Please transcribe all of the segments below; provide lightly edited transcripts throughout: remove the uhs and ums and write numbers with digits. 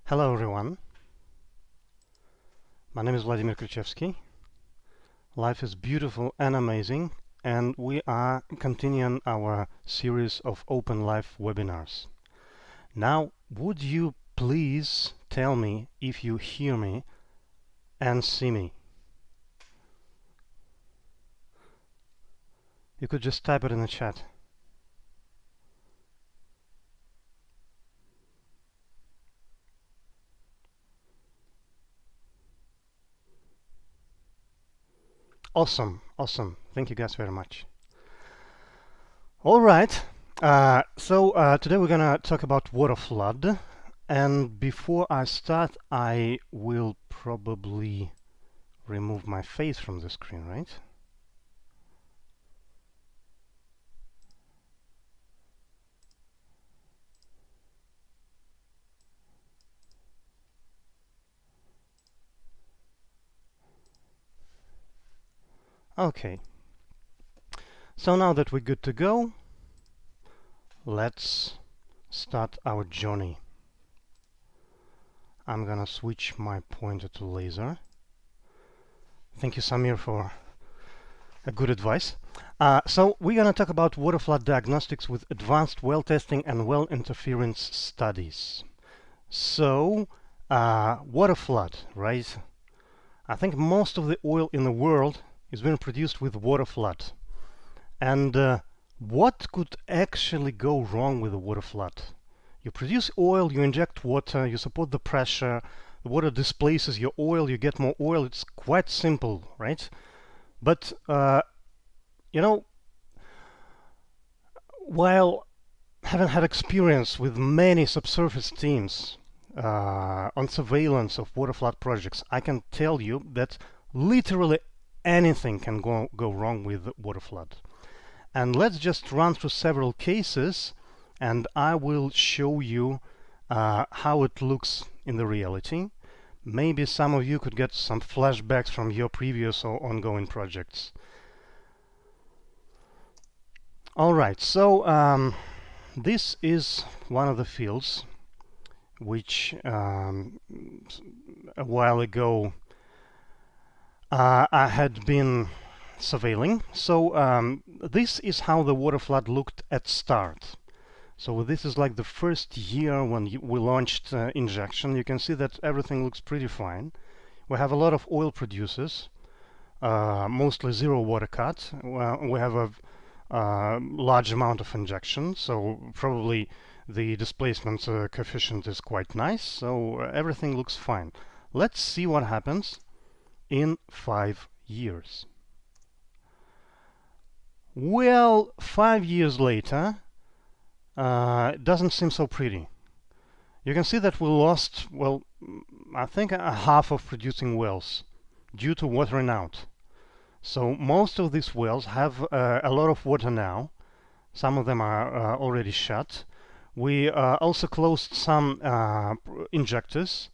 Hello everyone, my name is Vladimir Krichevsky. Life is beautiful and amazing, and we are continuing our series of open live webinars. Now, would you please tell me if you hear me and see me? You could just type it in the chat. Awesome, awesome. Thank you guys very much. All right, so today we're gonna talk about Waterflood, and before I start, I will probably remove my face from the screen, right? Okay, so now that we're good to go, let's start our journey. I'm gonna switch my pointer to laser. Thank you, Samir, for a good advice. So we're gonna talk about waterflood diagnostics with advanced well testing and well interference studies. So, waterflood, right? I think most of the oil in the world is being produced with waterflood. And what could actually go wrong with a waterflood? You produce oil, you inject water, you support the pressure, the water displaces your oil, you get more oil. It's quite simple, right? But, you know, while having had experience with many subsurface teams on surveillance of waterflood projects, I can tell you that literally anything can go wrong with waterflood. And let's just run through several cases, and I will show you how it looks in the reality. Maybe some of you could get some flashbacks from your previous or ongoing projects. All right, so this is one of the fields which a while ago I had been surveilling. So this is how the waterflood looked at start. So this is like the first year when we launched injection. You can see that everything looks pretty fine. We have a lot of oil producers, mostly zero water cut. We have a large amount of injection, so probably the displacement coefficient is quite nice. So everything looks fine. Let's see what happens in 5 years. Well, 5 years later, it doesn't seem so pretty. You can see that we lost, well, I think a half of producing wells due to watering out. So most of these wells have a lot of water now. Some of them are already shut. We also closed some injectors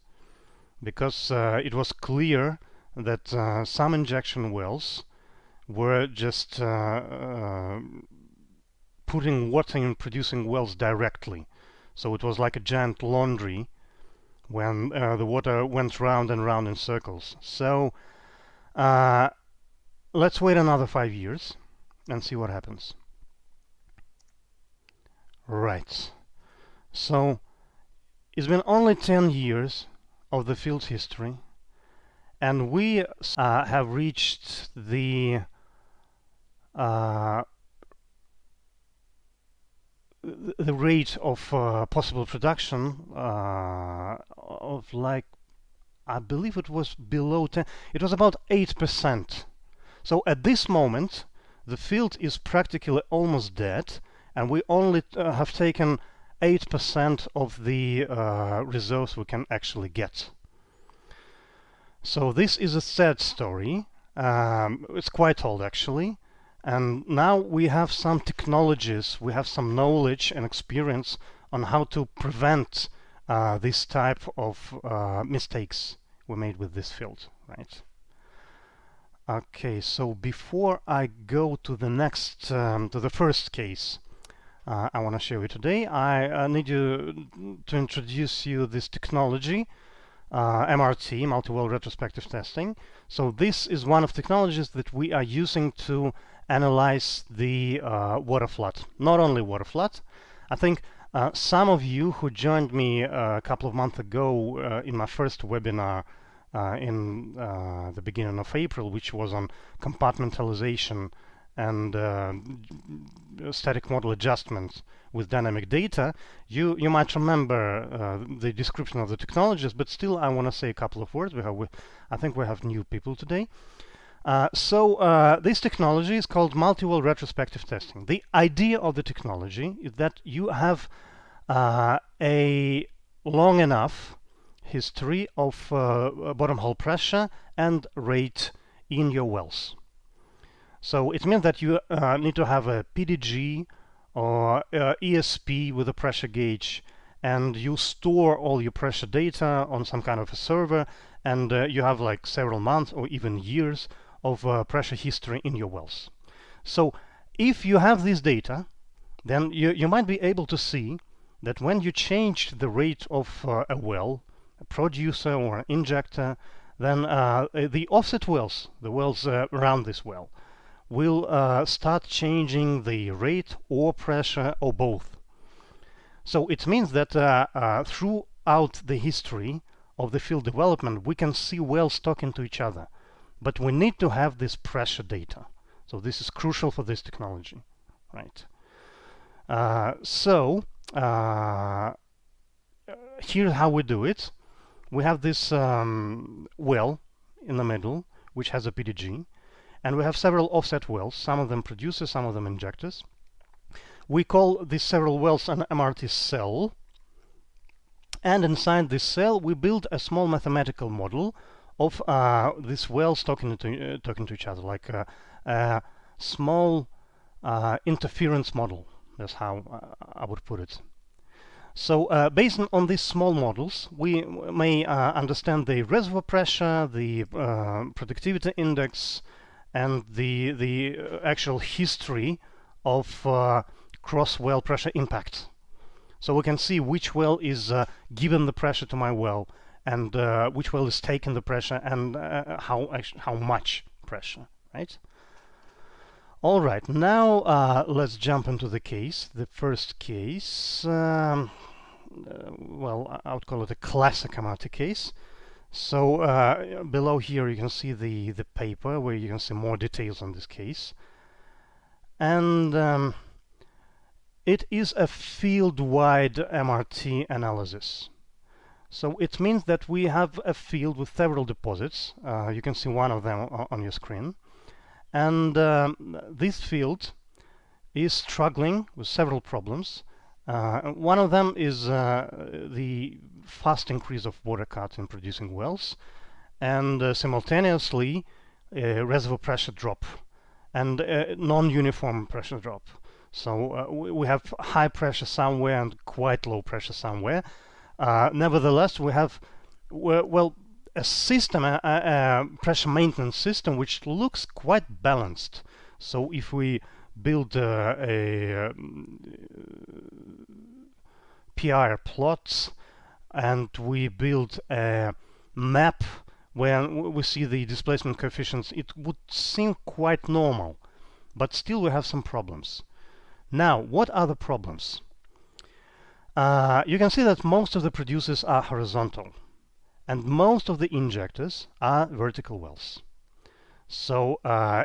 because it was clear that some injection wells were just putting water in producing wells directly. So it was like a giant laundry when the water went round and round in circles. So let's wait another 5 years and see what happens. Right. So it's been only 10 years of the field's history, and we have reached the rate of possible production of, like, I believe it was below 10. It was about 8%. So at this moment, the field is practically almost dead, and we only have taken 8% of the reserves we can actually get. So this is a sad story. It's quite old, actually. And now we have some technologies, we have some knowledge and experience on how to prevent this type of mistakes we made with this field, right? Okay, so before I go to the next, to the first case, I want to show you today. I need to introduce you this technology, MRT, Multiwell Retrospective Testing. So this is one of technologies that we are using to analyze the water flood. Not only water flood. I think some of you who joined me a couple of months ago in my first webinar in the beginning of April, which was on compartmentalization and static model adjustment with dynamic data, you might remember the description of the technologies, but still I want to say a couple of words. I think we have new people today. This technology is called Multiwell Retrospective Testing. The idea of the technology is that you have a long enough history of bottom hole pressure and rate in your wells. So it means that you need to have a PDG or ESP with a pressure gauge, and you store all your pressure data on some kind of a server, and you have like several months or even years of pressure history in your wells. So if you have this data, then you might be able to see that when you change the rate of a well, a producer or an injector, then the offset wells, the wells around this well, will start changing the rate or pressure or both. So it means that throughout the history of the field development, we can see wells talking to each other, but we need to have this pressure data. So this is crucial for this technology, right? Here's how we do it. We have this well in the middle, which has a PDG, and we have several offset wells, some of them producers, some of them injectors. We call these several wells an MRT cell, and inside this cell we build a small mathematical model of these wells talking to each other, like a small interference model. That's how I would put it. So based on these small models, we may understand the reservoir pressure, the productivity index, and the actual history of cross well pressure impact. So we can see which well is given the pressure to my well, and which well is taking the pressure, and how much pressure, right? All right, now let's jump into the case. The first case, well, I would call it a classic MRT case. So below here you can see the paper where you can see more details on this case. And it is a field-wide MRT analysis. So it means that we have a field with several deposits. You can see one of them on your screen. And this field is struggling with several problems. One of them is the fast increase of water cut in producing wells, and simultaneously reservoir pressure drop and non-uniform pressure drop. So we have high pressure somewhere and quite low pressure somewhere. Nevertheless, we have a system, a pressure maintenance system, which looks quite balanced. So if we build a PIR plots, and we build a map where we see the displacement coefficients, it would seem quite normal, but still we have some problems. Now, what are the problems? You can see that most of the producers are horizontal, and most of the injectors are vertical wells. So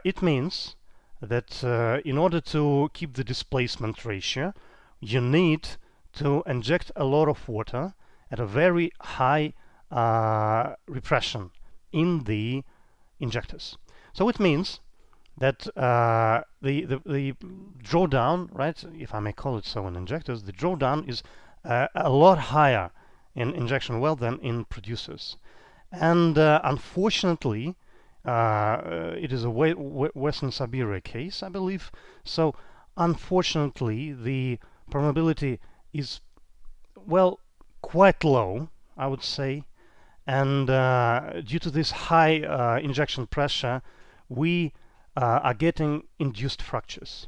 it means that in order to keep the displacement ratio, you need to inject a lot of water at a very high repression in the injectors. So it means that the drawdown, right, if I may call it so in injectors, the drawdown is a lot higher in injection well than in producers. And unfortunately, it is a Western Siberia case, I believe. So unfortunately, the permeability is, well, quite low, I would say. And due to this high injection pressure, we are getting induced fractures.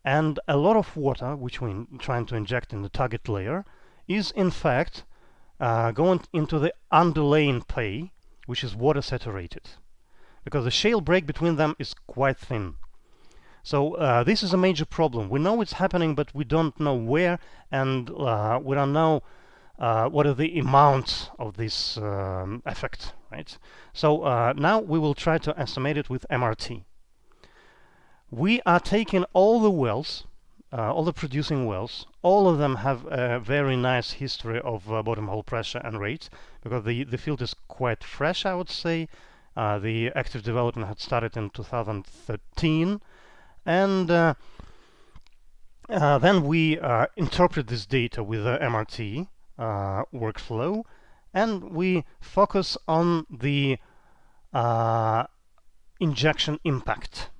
And a lot of water, which we're trying to inject in the target layer, is in fact going into the underlying pay, which is water saturated, because the shale break between them is quite thin. So this is a major problem. We know it's happening, but we don't know where, and we don't know what are the amounts of this effect, right? So now we will try to estimate it with MRT. We are taking all the wells, all the producing wells. All of them have a very nice history of bottom hole pressure and rate, because the field is quite fresh, I would say. The active development had started in 2013, and then we interpret this data with the MRT workflow, and we focus on the injection impact.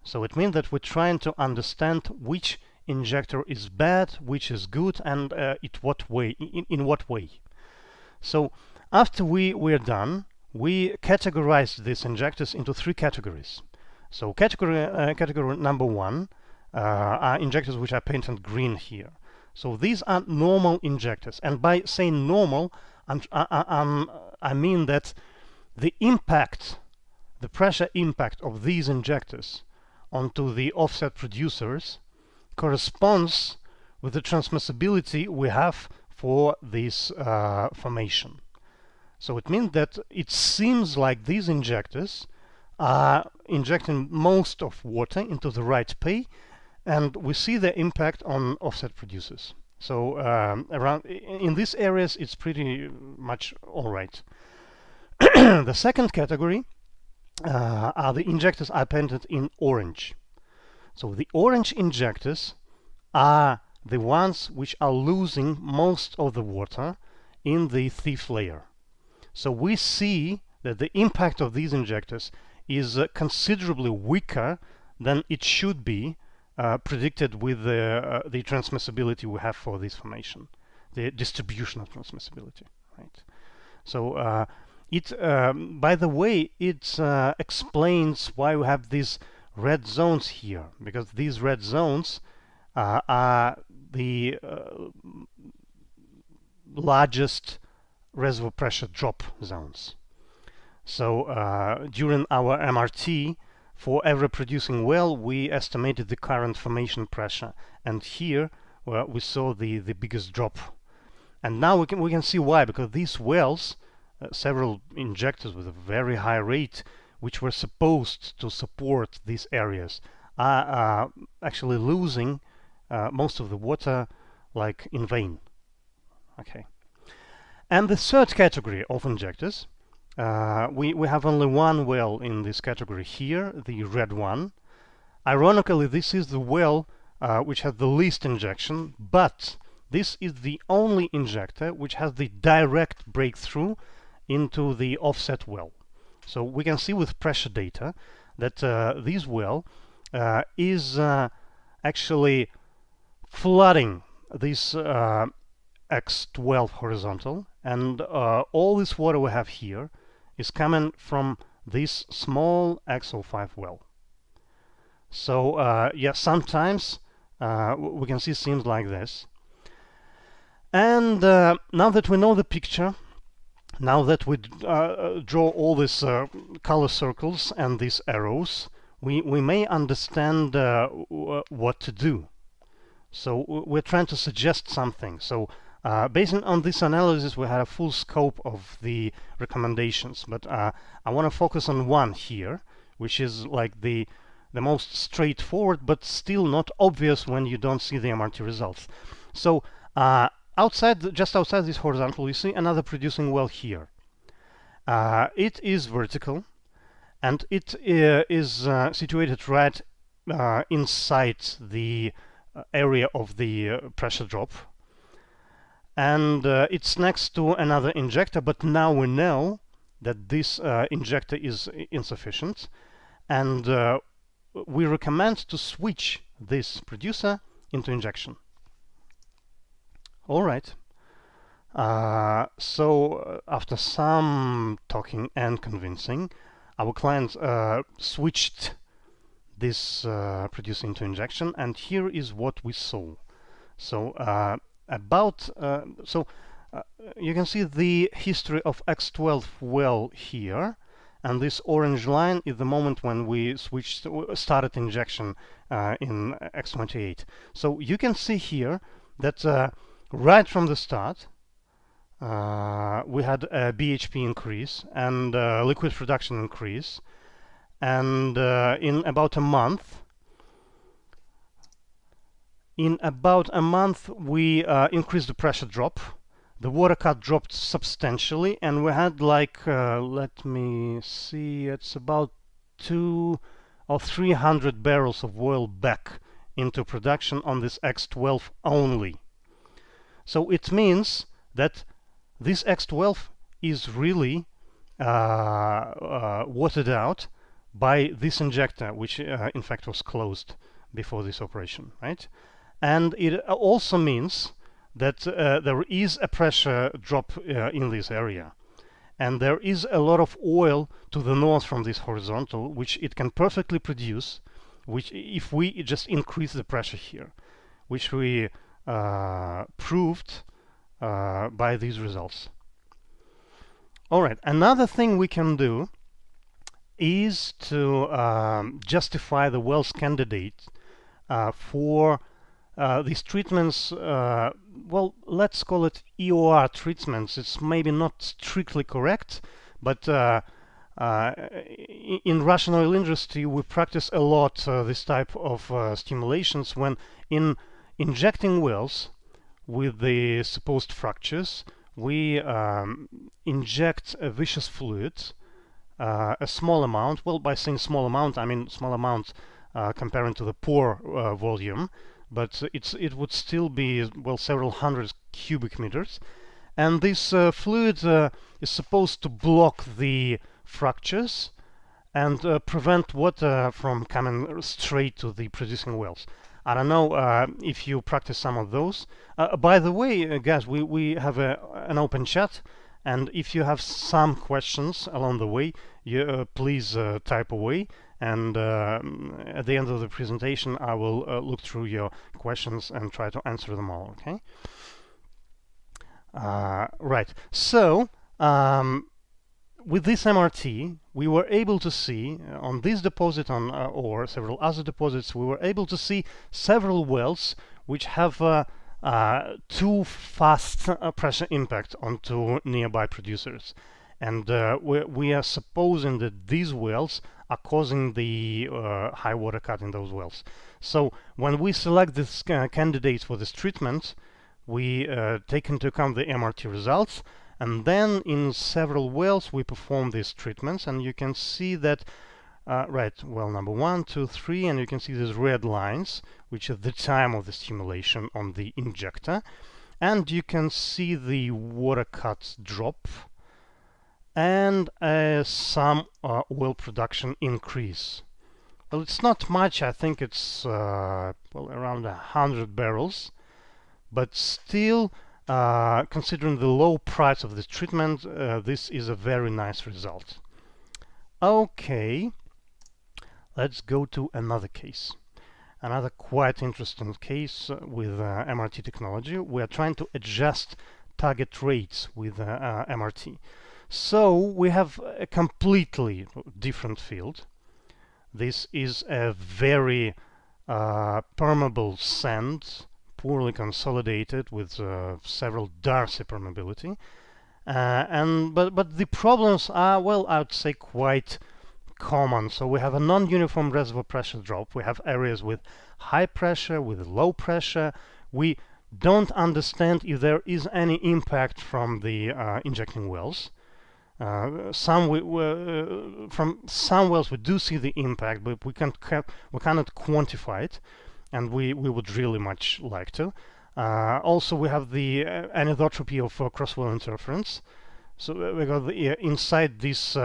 So it means that we're trying to understand which injector is bad, which is good, and in what way. So after we're done, we categorize these injectors into 3 categories. So category number 1 are injectors which are painted green here. So these are normal injectors, and by saying normal, I mean that the impact, the pressure impact of these injectors onto the offset producers corresponds with the transmissibility we have for this formation. So it means that it seems like these injectors are injecting most of water into the right pay, and we see the impact on offset producers. So around in these areas it's pretty much all right. The second category are the injectors I painted in orange. So the orange injectors are the ones which are losing most of the water in the thief layer. So we see that the impact of these injectors is considerably weaker than it should be predicted with the transmissibility we have for this formation, the distribution of transmissibility, right? So by the way, it explains why we have these red zones here, because these red zones are the largest reservoir pressure drop zones. So during our MRT, for every producing well, we estimated the current formation pressure, and here we saw the biggest drop. And now we can see why, because these wells, several injectors with a very high rate, which were supposed to support these areas, are actually losing most of the water, like in vain. Okay. And the third category of injectors, we have only one well in this category here, the red one. Ironically, this is the well which has the least injection, but this is the only injector which has the direct breakthrough into the offset well. So we can see with pressure data that this well is actually flooding this X12 horizontal, and all this water we have here is coming from this small X05 well. So yeah, sometimes we can see scenes like this. And now that we know the picture, now that we draw all these color circles and these arrows, we may understand what to do. So we're trying to suggest something. So based on this analysis, we had a full scope of the recommendations, but I want to focus on one here, which is like the most straightforward, but still not obvious when you don't see the MRT results. So just outside this horizontal, you see another producing well here. It is vertical, and it is situated right inside the area of the pressure drop, and it's next to another injector, but now we know that this injector is insufficient, and we recommend to switch this producer into injection. All right. So after some talking and convincing, our client switched this produced into injection, and here is what we saw. So you can see the history of X12 well here, and this orange line is the moment when we started injection in X28. So you can see here that right from the start we had a BHP increase and liquid production increase, and in about a month we increased the pressure drop. The water cut dropped substantially, and we had like let me see, it's about 200 or 300 barrels of oil back into production on this X12 only. So it means that this X12 is really watered out by this injector, which in fact was closed before this operation, right? And it also means that there is a pressure drop in this area, and there is a lot of oil to the north from this horizontal, which it can perfectly produce, which if we just increase the pressure here, which we proved by these results. All right, another thing we can do is to justify the wells candidate for these treatments. Well, let's call it EOR treatments. It's maybe not strictly correct, but in Russian oil industry we practice a lot this type of stimulations when in injecting wells with the supposed fractures we inject a viscous fluid, a small amount. Well, by saying small amount, I mean small amount comparing to the pore volume, but it would still be, well, several hundred cubic meters, and this fluid is supposed to block the fractures and prevent water from coming straight to the producing wells. I don't know if you practice some of those. By the way, guys, we have an open chat, and if you have some questions along the way, you please type away, and at the end of the presentation I will look through your questions and try to answer them all, okay? Right, so with this MRT we were able to see on this deposit or several other deposits, we were able to see several wells which have too fast pressure impact onto nearby producers, and we are supposing that these wells are causing the high water cut in those wells. So when we select this candidates for this treatment, we take into account the MRT results, and then in several wells we perform these treatments, and you can see that right, well, number 1, 2, 3, and you can see these red lines, which is the time of the stimulation on the injector, and you can see the water cut drop and some oil production increase. Well, it's not much. I think it's well, around 100 barrels, but still, considering the low price of this treatment, this is a very nice result. Okay, let's go to another case. Another quite interesting case with MRT technology. We are trying to adjust target rates with MRT. So we have a completely different field. This is a very permeable sand, poorly consolidated with several Darcy permeability, but the problems are, well, I would say quite common. So we have a non-uniform reservoir pressure drop. We have areas with high pressure, with low pressure. We don't understand if there is any impact from the injecting wells. From some wells we do see the impact, but we cannot quantify it, and we would really much like to. Also, we have the anisotropy of cross-well interference. So we got the, inside this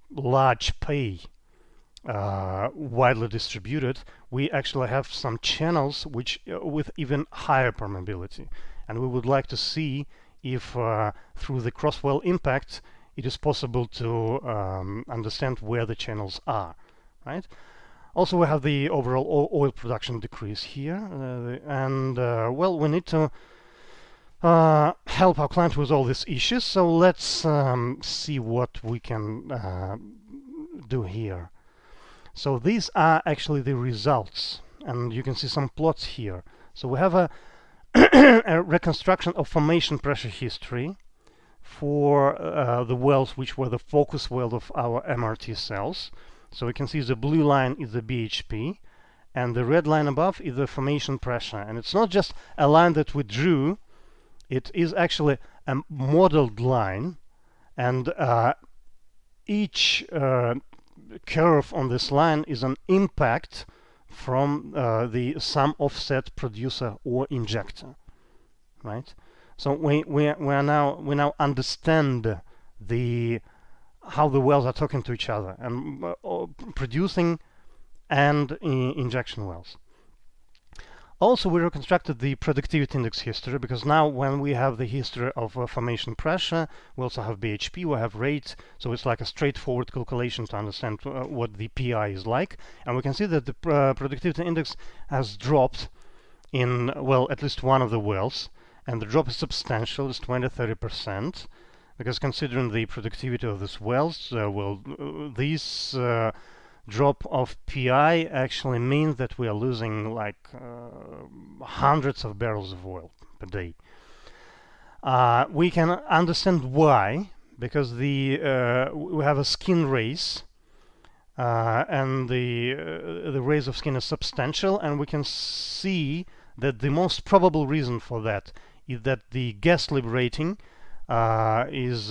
large pay, widely distributed, we actually have some channels which with even higher permeability, and we would like to see if through the cross-well impact it is possible to understand where the channels are, right? Also, we have the overall oil production decrease here, well, we need to help our client with all these issues. So let's see what we can do here. So these are actually the results, and you can see some plots here. So we have a, a reconstruction of formation pressure history for the wells which were the focus well of our MRT cells. So we can see the blue line is the BHP, and the red line above is the formation pressure. And it's not just a line that we drew, it is actually a modeled line, and each curve on this line is an impact from the some offset producer or injector, right? So we now understand how the wells are talking to each other, and producing and injection wells. Also, we reconstructed the productivity index history, because now when we have the history of formation pressure, we also have BHP, we have rate, so it's like a straightforward calculation to understand what the PI is like. And we can see that the productivity index has dropped in, well, at least one of the wells, and the drop is substantial, it's 20–30%, because considering the productivity of these wells, well, these drop of PI actually means that we are losing like hundreds of barrels of oil per day. We can understand why, because we have a skin raise, and the raise of skin is substantial, and we can see that the most probable reason for that is that the gas liberating is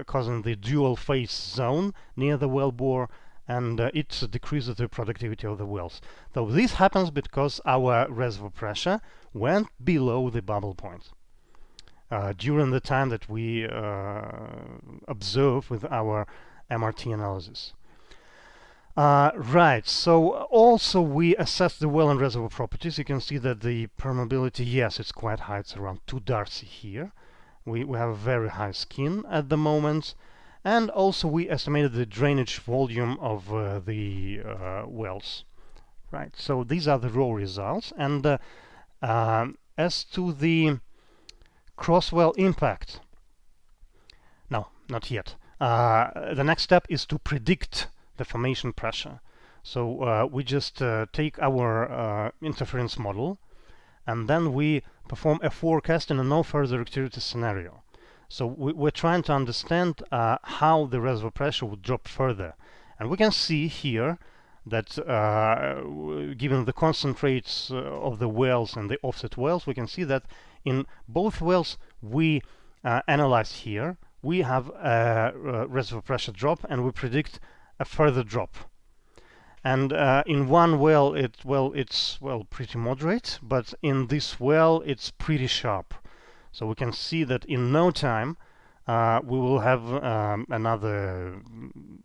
causing the dual phase zone near the well bore, and it decreases the productivity of the wells. So this happens because our reservoir pressure went below the bubble point during the time that we observe with our MRT analysis. Right, so also we assess the well and reservoir properties. You can see that the permeability, yes, it's quite high, it's around 2 Darcy here. We have a very high skin at the moment. And also we estimated the drainage volume of the wells. Right, so these are the raw results. And as to the cross-well impact, no, not yet. The next step is to predict the formation pressure. So we just take our interference model, and then we perform a forecast in a no further activity scenario. So we're trying to understand how the reservoir pressure would drop further. And we can see here that given the concentrates of the wells and the offset wells, we can see that in both wells we analyzed here, we have a reservoir pressure drop, and we predict a further drop. And in one well, it's pretty moderate, but in this well, it's pretty sharp. So we can see that in no time we will have another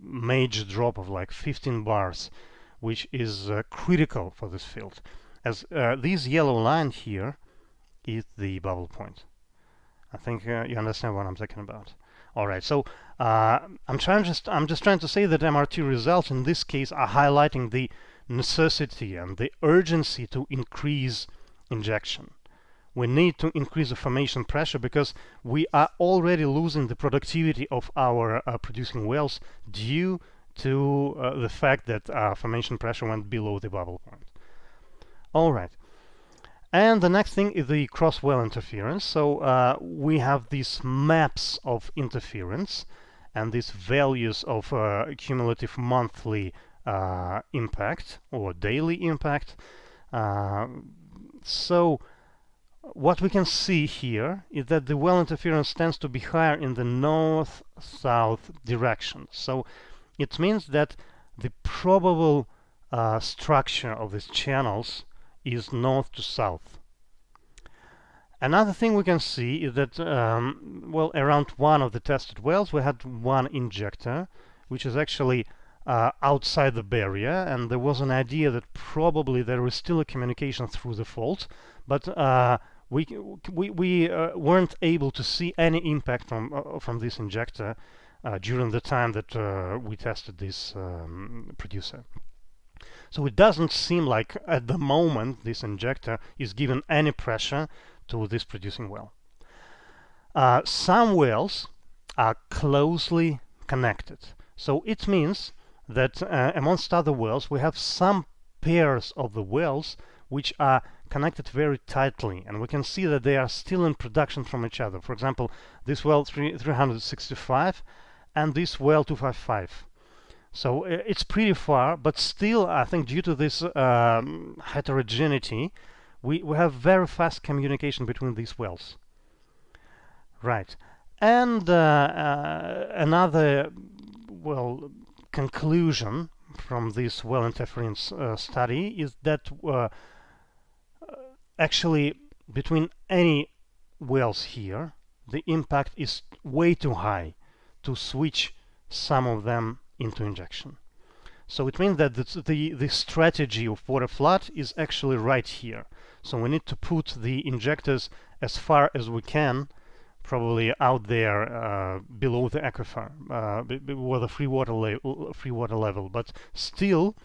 major drop of like 15 bars, which is critical for this field. As this yellow line here is the bubble point. I think you understand what I'm talking about. All right, so I'm just trying to say that MRT results in this case are highlighting the necessity and the urgency to increase injection. We need to increase the formation pressure because we are already losing the productivity of our producing wells due to the fact that formation pressure went below the bubble point. All right. And the next thing is the cross-well interference. So we have these maps of interference and these values of cumulative monthly impact or daily impact. So what we can see here is that the well interference tends to be higher in the north-south direction. So it means that the probable structure of these channels is north to south. Another thing we can see is that, well, around one of the tested wells, we had one injector, which is actually outside the barrier, and there was an idea that probably there is still a communication through the fault, but we weren't able to see any impact from this injector during the time that we tested this producer. So it doesn't seem like at the moment this injector is given any pressure to this producing well. Some wells are closely connected. So it means that amongst other wells we have some pairs of the wells which are connected very tightly, and we can see that they are still in production from each other. For example, this well 365 and this well 255. So it's pretty far, but still I think due to this heterogeneity we have very fast communication between these wells. Right. And another conclusion from this well interference study is that actually between any wells here the impact is way too high to switch some of them into injection. So it means that the strategy of water flood is actually right here. So we need to put the injectors as far as we can, probably out there below the aquifer, below the free water level. But still,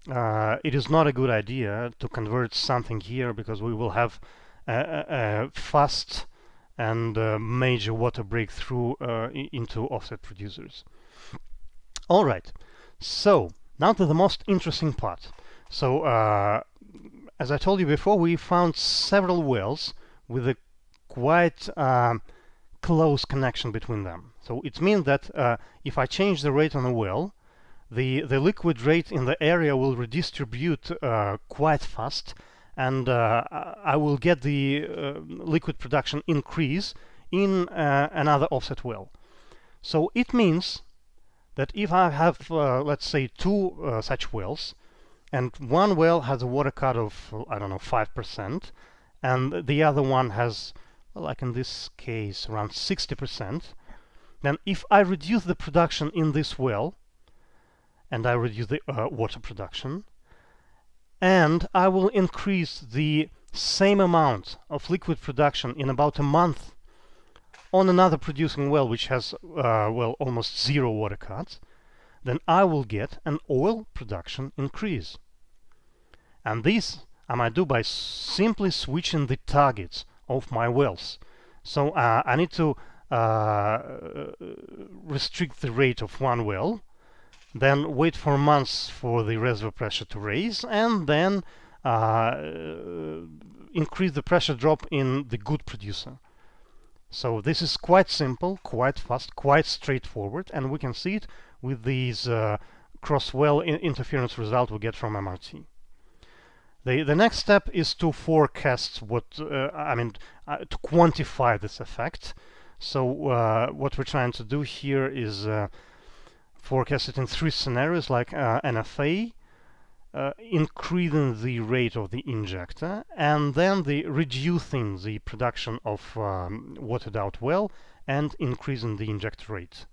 it is not a good idea to convert something here, because we will have a fast and major water breakthrough into offset producers. All right, so now to the most interesting part. So as I told you before, we found several wells with a quite close connection between them. So it means that if I change the rate on a well, the liquid rate in the area will redistribute quite fast, and I will get the liquid production increase in another offset well. So it means that if I have, let's say, two such wells, and one well has a water cut of, I don't know, 5%, and the other one has, like in this case, around 60%, then if I reduce the production in this well, and I reduce the water production, and I will increase the same amount of liquid production in about a month on another producing well which has almost zero water cuts, then I will get an oil production increase. And this I might do by simply switching the targets of my wells. So I need to restrict the rate of one well, then wait for months for the reservoir pressure to raise, and then increase the pressure drop in the good producer. So this is quite simple, quite fast, quite straightforward, and we can see it with these cross-well interference result we get from MRT. The next step is to forecast what, to quantify this effect. So what we're trying to do here is forecast it in three scenarios, like NFA, increasing the rate of the injector, and then reducing the production of watered out well and increasing the injector rate.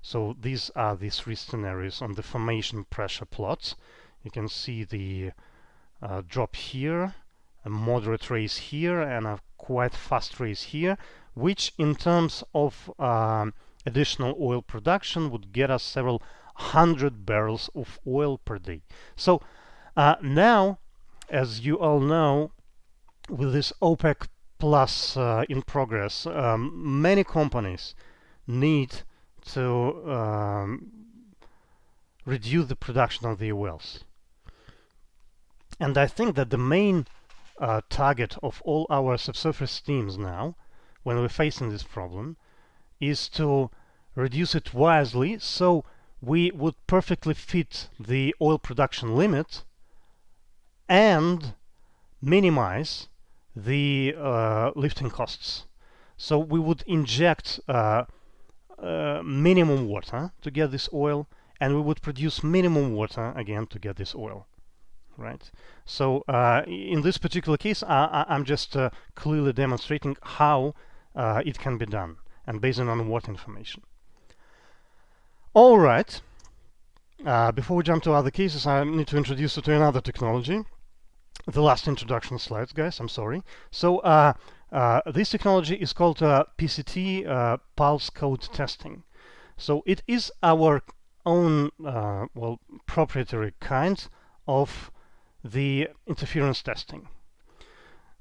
So these are the three scenarios on the formation pressure plots. You can see the drop here, a moderate raise here, and a quite fast raise here, which in terms of additional oil production would get us several hundred barrels of oil per day. So now, as you all know, with this OPEC plus in progress, many companies need to reduce the production of their wells. And I think that the main target of all our subsurface teams now, when we're facing this problem, is to reduce it wisely, so we would perfectly fit the oil production limit and minimize the lifting costs. So we would inject minimum water to get this oil, and we would produce minimum water again to get this oil. Right. So in this particular case, I'm just clearly demonstrating how it can be done, and based on what information. All right. Before we jump to other cases, I need to introduce you to another technology. The last introduction slides, guys. I'm sorry. So this technology is called PCT, pulse code testing. So it is our own proprietary kind of the interference testing.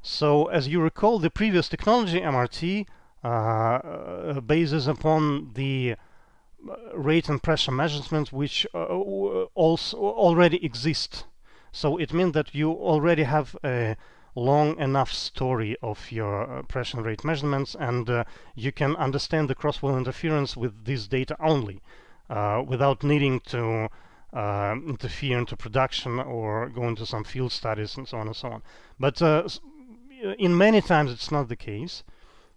So as you recall, the previous technology, MRT, bases upon the rate and pressure measurements which also already exist. So it means that you already have a long enough story of your pressure and rate measurements, and you can understand the cross-well interference with this data only, without needing to interfere into production or go into some field studies and so on and so on. But in many times it's not the case.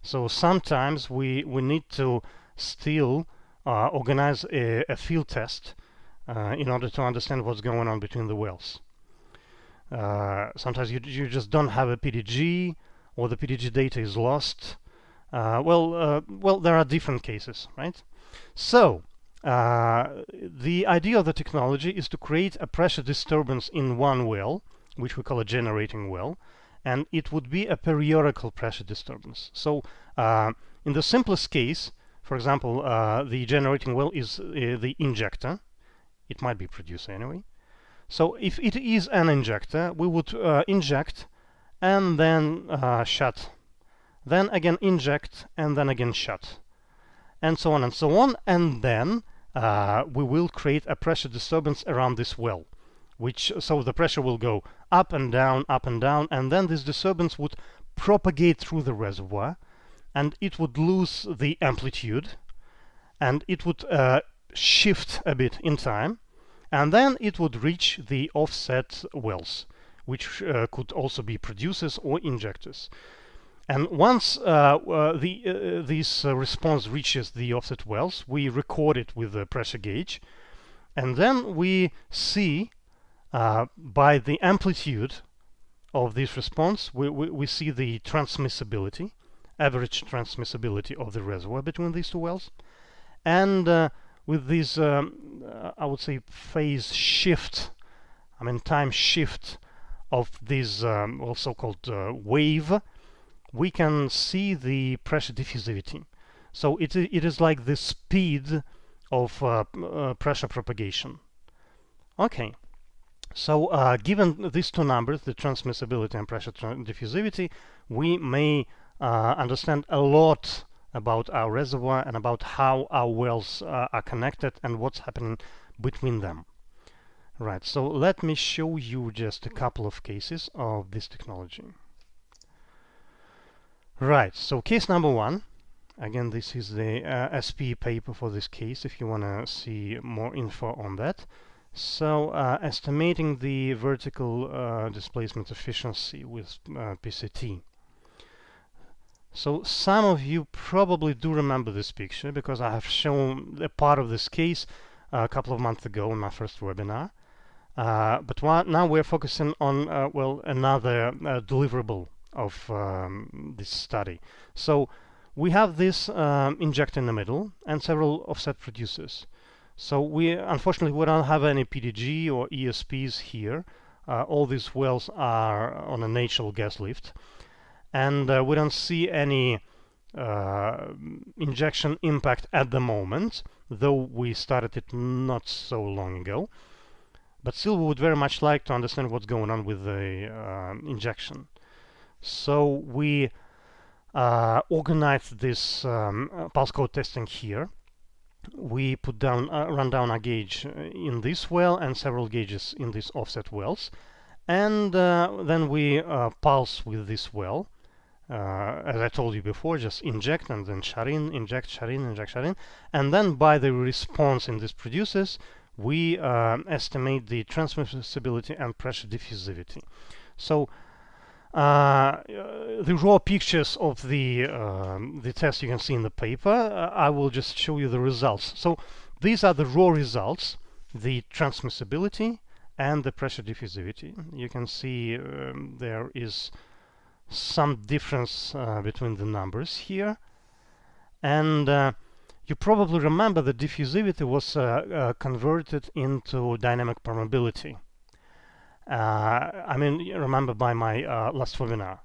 So sometimes we need to still organize a field test in order to understand what's going on between the wells. Sometimes you just don't have a PDG, or the PDG data is lost. Well, there are different cases, right? So the idea of the technology is to create a pressure disturbance in one well, which we call a generating well, and it would be a periodical pressure disturbance. So in the simplest case, for example, the generating well is the injector. It might be producer anyway. So if it is an injector, we would inject and then shut, then again inject and then again shut, and so on and so on. And then we will create a pressure disturbance around this well, so the pressure will go up and down, and then this disturbance would propagate through the reservoir, and it would lose the amplitude, and it would shift a bit in time, and then it would reach the offset wells, which could also be producers or injectors. And once this response reaches the offset wells, we record it with the pressure gauge, and then we see by the amplitude of this response, we see the transmissibility, average transmissibility of the reservoir between these two wells. And with this, I would say, phase shift, time shift of this so-called wave, we can see the pressure diffusivity. So it is like the speed of pressure propagation. Okay. So given these two numbers, the transmissibility and pressure diffusivity, we may understand a lot about our reservoir and about how our wells are connected and what's happening between them. Right, so let me show you just a couple of cases of this technology. Right, so case number one. Again, this is the SP paper for this case, if you want to see more info on that. So estimating the vertical displacement efficiency with PCT. So some of you probably do remember this picture because I have shown a part of this case a couple of months ago in my first webinar. But now we're focusing on another deliverable of this study. So we have this injector in the middle and several offset producers. So unfortunately we don't have any PDG or ESPs here. All these wells are on a natural gas lift, and we don't see any injection impact at the moment, though we started it not so long ago. But still we would very much like to understand what's going on with the injection. So we organized this pulse code testing here. We put down run down a gauge in this well and several gauges in these offset wells, and then we pulse with this well. As I told you before, just inject and then shut in, inject, shut in, inject, shut in, and then by the response in these producers, we estimate the transmissibility and pressure diffusivity. So the raw pictures of the test you can see in the paper. I will just show you the results. So these are the raw results, the transmissibility and the pressure diffusivity. You can see there is some difference between the numbers here, and you probably remember the diffusivity was converted into dynamic permeability. Remember by my last webinar.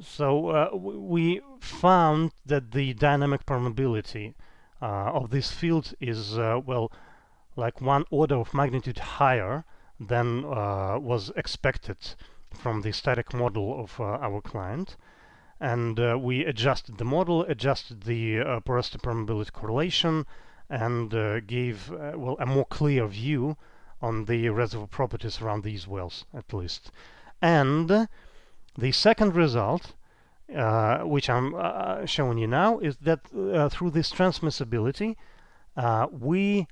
So we found that the dynamic permeability of this field is like 1 order of magnitude higher than was expected from the static model of our client. And we adjusted the model, adjusted the porosity permeability correlation, and gave well, a more clear view on the reservoir properties around these wells, at least. And the second result, which I'm showing you now, is that through this transmissibility, we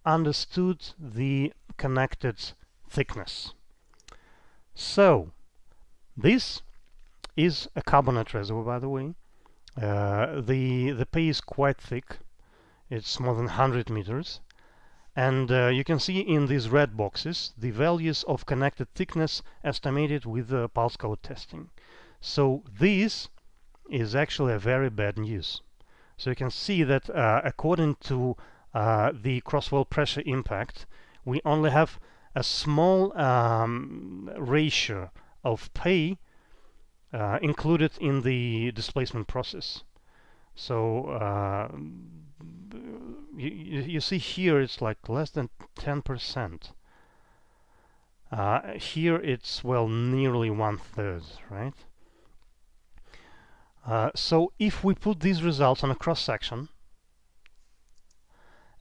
understood the connected thickness. So this is a carbonate reservoir, by the way. The pay is quite thick. It's more than 100 meters. And you can see in these red boxes the values of connected thickness estimated with pulse code testing. So this is actually a very bad news. So you can see that according to the cross-well pressure impact, we only have a small ratio of pay included in the displacement process. So you see here it's like less than 10%. Here it's, well, nearly 1/3, right? So if we put these results on a cross-section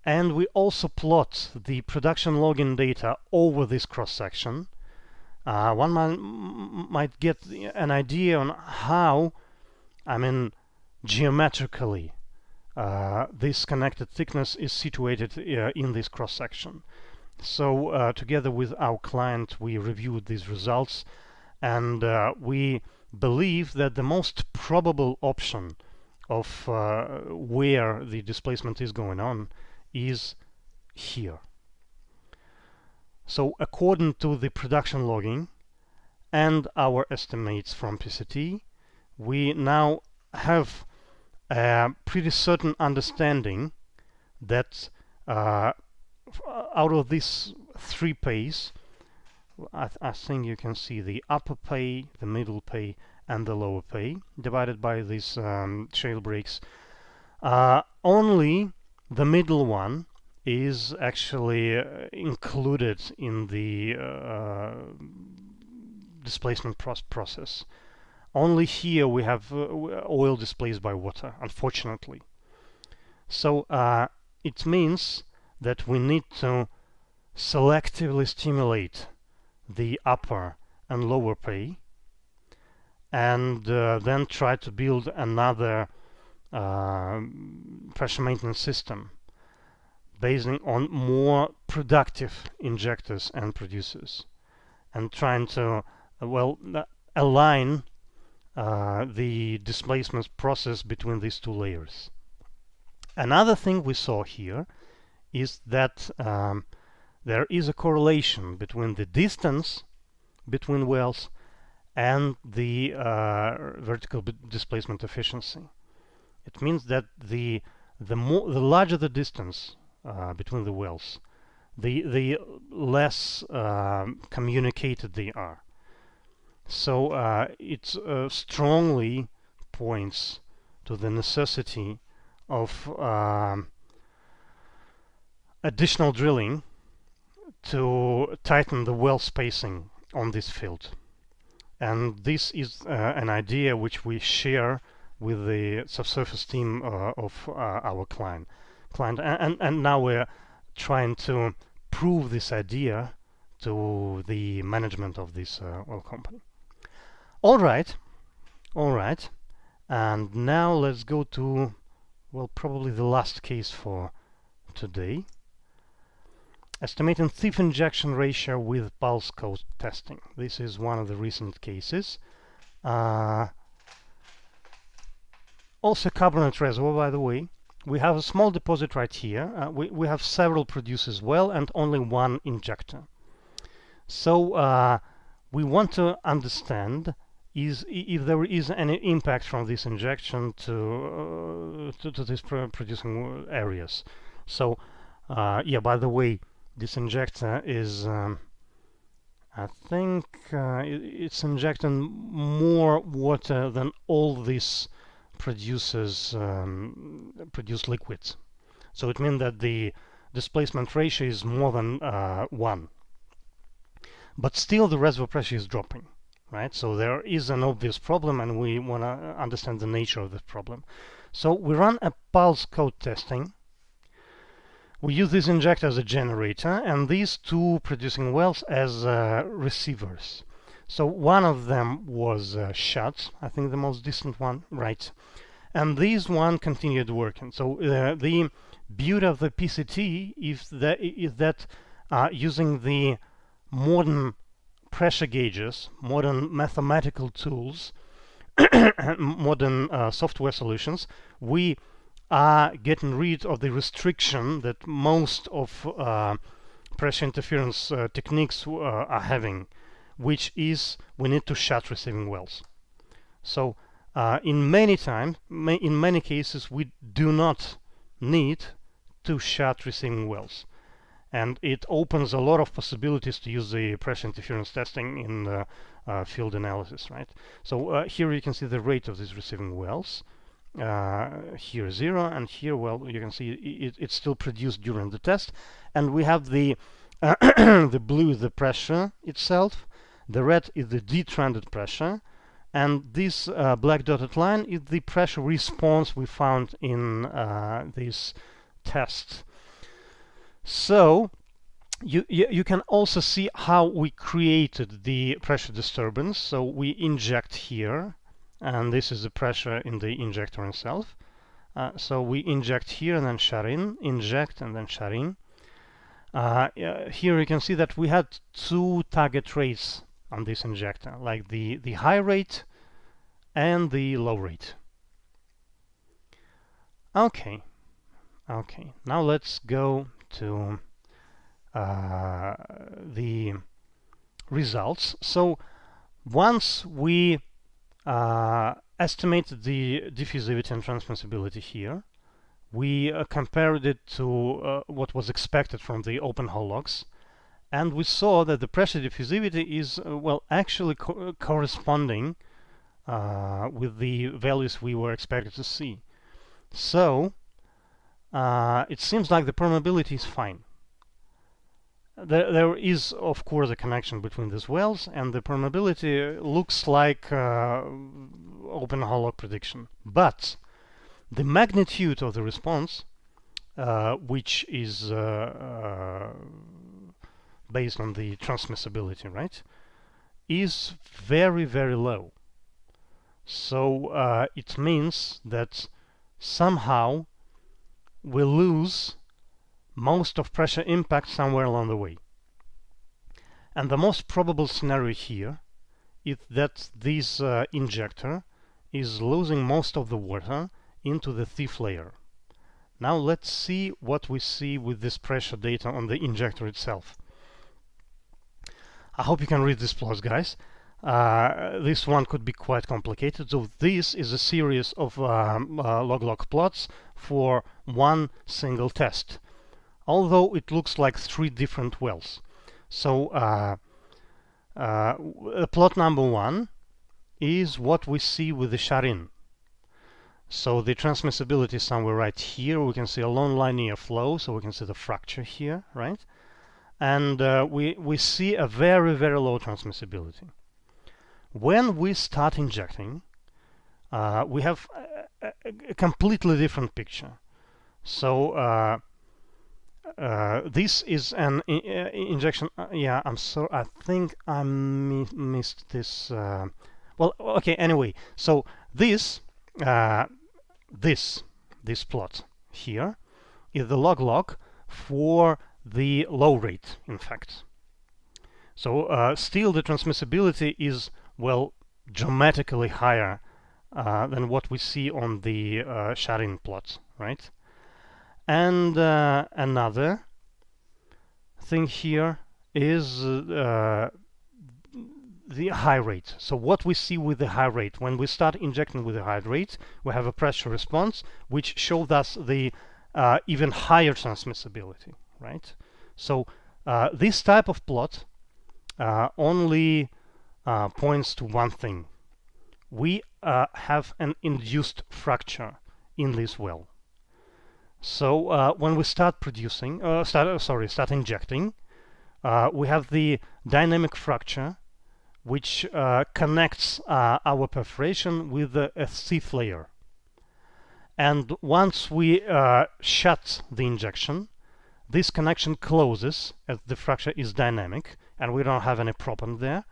and we also plot the production logging data over this cross-section, one might get an idea on how, I mean, geometrically this connected thickness is situated in this cross-section. So together with our client, we reviewed these results, and we believe that the most probable option of where the displacement is going on is here. So according to the production logging and our estimates from PCT, we now have a pretty certain understanding that out of these three pays, I think you can see the upper pay, the middle pay, and the lower pay divided by these shale breaks. Only the middle one is actually included in the displacement process. Only here we have oil displaced by water, unfortunately. So it means that we need to selectively stimulate the upper and lower pay, and then try to build another pressure maintenance system based on more productive injectors and producers, and trying to well align the displacement process between these two layers. Another thing we saw here is that there is a correlation between the distance between wells and the vertical displacement efficiency. It means that the larger the distance between the wells, the less communicated they are. So it strongly points to the necessity of additional drilling to tighten the well spacing on this field. And this is an idea which we share with the subsurface team of our client. And now we're trying to prove this idea to the management of this oil company. All right. And now let's go to, well, probably the last case for today. Estimating thief injection ratio with pulse code testing. This is one of the recent cases. Also carbonate reservoir, by the way. We have a small deposit right here. We have several producers well and only one injector. So we want to understand if there is any impact from this injection to these producing areas. So yeah, by the way, this injector is I think it's injecting more water than all these producers produce liquids. So it means that the displacement ratio is more than 1. But still the reservoir pressure is dropping, right? So there is an obvious problem, and we want to understand the nature of the problem. So we run a pulse code testing. We use this injector as a generator and these two producing wells as receivers. So one of them was shut, I think the most distant one, right? And this one continued working. So the beauty of the PCT is that using the modern pressure gauges, modern mathematical tools, modern software solutions, we are getting rid of the restriction that most of pressure interference techniques are having, which is we need to shut receiving wells. So in many cases we do not need to shut receiving wells, and it opens a lot of possibilities to use the pressure interference testing in field analysis, right? So here you can see the rate of these receiving wells. Here 0, and here, well, you can see it's still produced during the test. And we have the the blue is the pressure itself, the red is the detrended pressure, and this black dotted line is the pressure response we found in this test. So you can also see how we created the pressure disturbance. So we inject here, and this is the pressure in the injector itself. So we inject here and then shut in, inject and then shut in. Here you can see that we had two target rates on this injector, like the high rate and the low rate. Okay, now let's go to the results. So once we estimated the diffusivity and transmissibility here, we compared it to what was expected from the open hole logs, and we saw that the pressure diffusivity is well, actually corresponding with the values we were expected to see. So it seems like the permeability is fine. There is, of course, a connection between these wells, and the permeability looks like open hole log prediction. But the magnitude of the response, which is based on the transmissibility, right, is very, very low. So it means that somehow we lose most of pressure impact somewhere along the way. And the most probable scenario here is that this injector is losing most of the water into the thief layer. Now let's see what we see with this pressure data on the injector itself. I hope you can read these plots, guys. This one could be quite complicated. So this is a series of log-log plots for one single test, although it looks like 3 different wells. So plot number 1 is what we see with the shut-in. So the transmissibility is somewhere right here. We can see a long linear flow, so we can see the fracture here, right? And we see a very, very low transmissibility. When we start injecting, we have a completely different picture. So this is an injection. Yeah, I'm sorry. I think I missed this. Well, okay. Anyway, so this this plot here is the log-log for the low rate, in fact. So still the transmissibility is, well, dramatically higher than what we see on the shut-in plot, right? And another thing here is the high rate. So what we see with the high rate, when we start injecting with the high rate, we have a pressure response which showed us the even higher transmissibility, right? So this type of plot only points to one thing. We have an induced fracture in this well. So when we start producing, start injecting, we have the dynamic fracture, which connects our perforation with a thief layer. And once we shut the injection, this connection closes as the fracture is dynamic, and we don't have any problem there.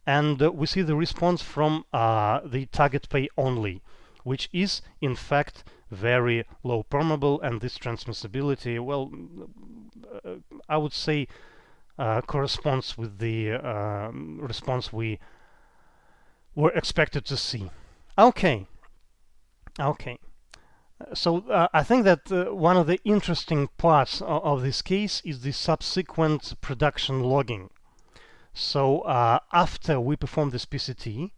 And we see the response from the target pay only, which is in fact very low permeable, and this transmissibility, well, I would say corresponds with the response we were expected to see. Okay. So I think that one of the interesting parts of this case is the subsequent production logging. So after we performed this PCT,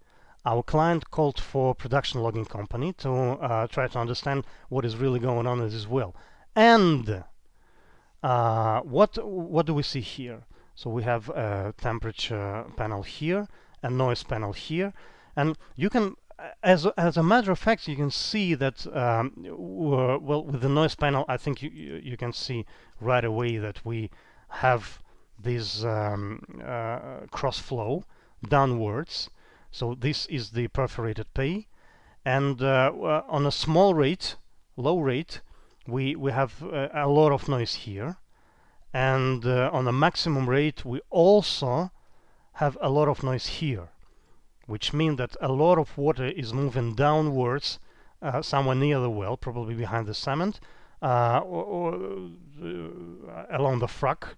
our client called for production logging company to try to understand what is really going on in this well. And what do we see here? So we have a temperature panel here, a noise panel here, and you can, as a matter of fact, you can see that well, with the noise panel, I think you can see right away that we have this cross flow downwards. So this is the perforated pay, and on a small rate, low rate, we have a lot of noise here, and on a maximum rate we also have a lot of noise here, which means that a lot of water is moving downwards somewhere near the well, probably behind the cement, or along the frac,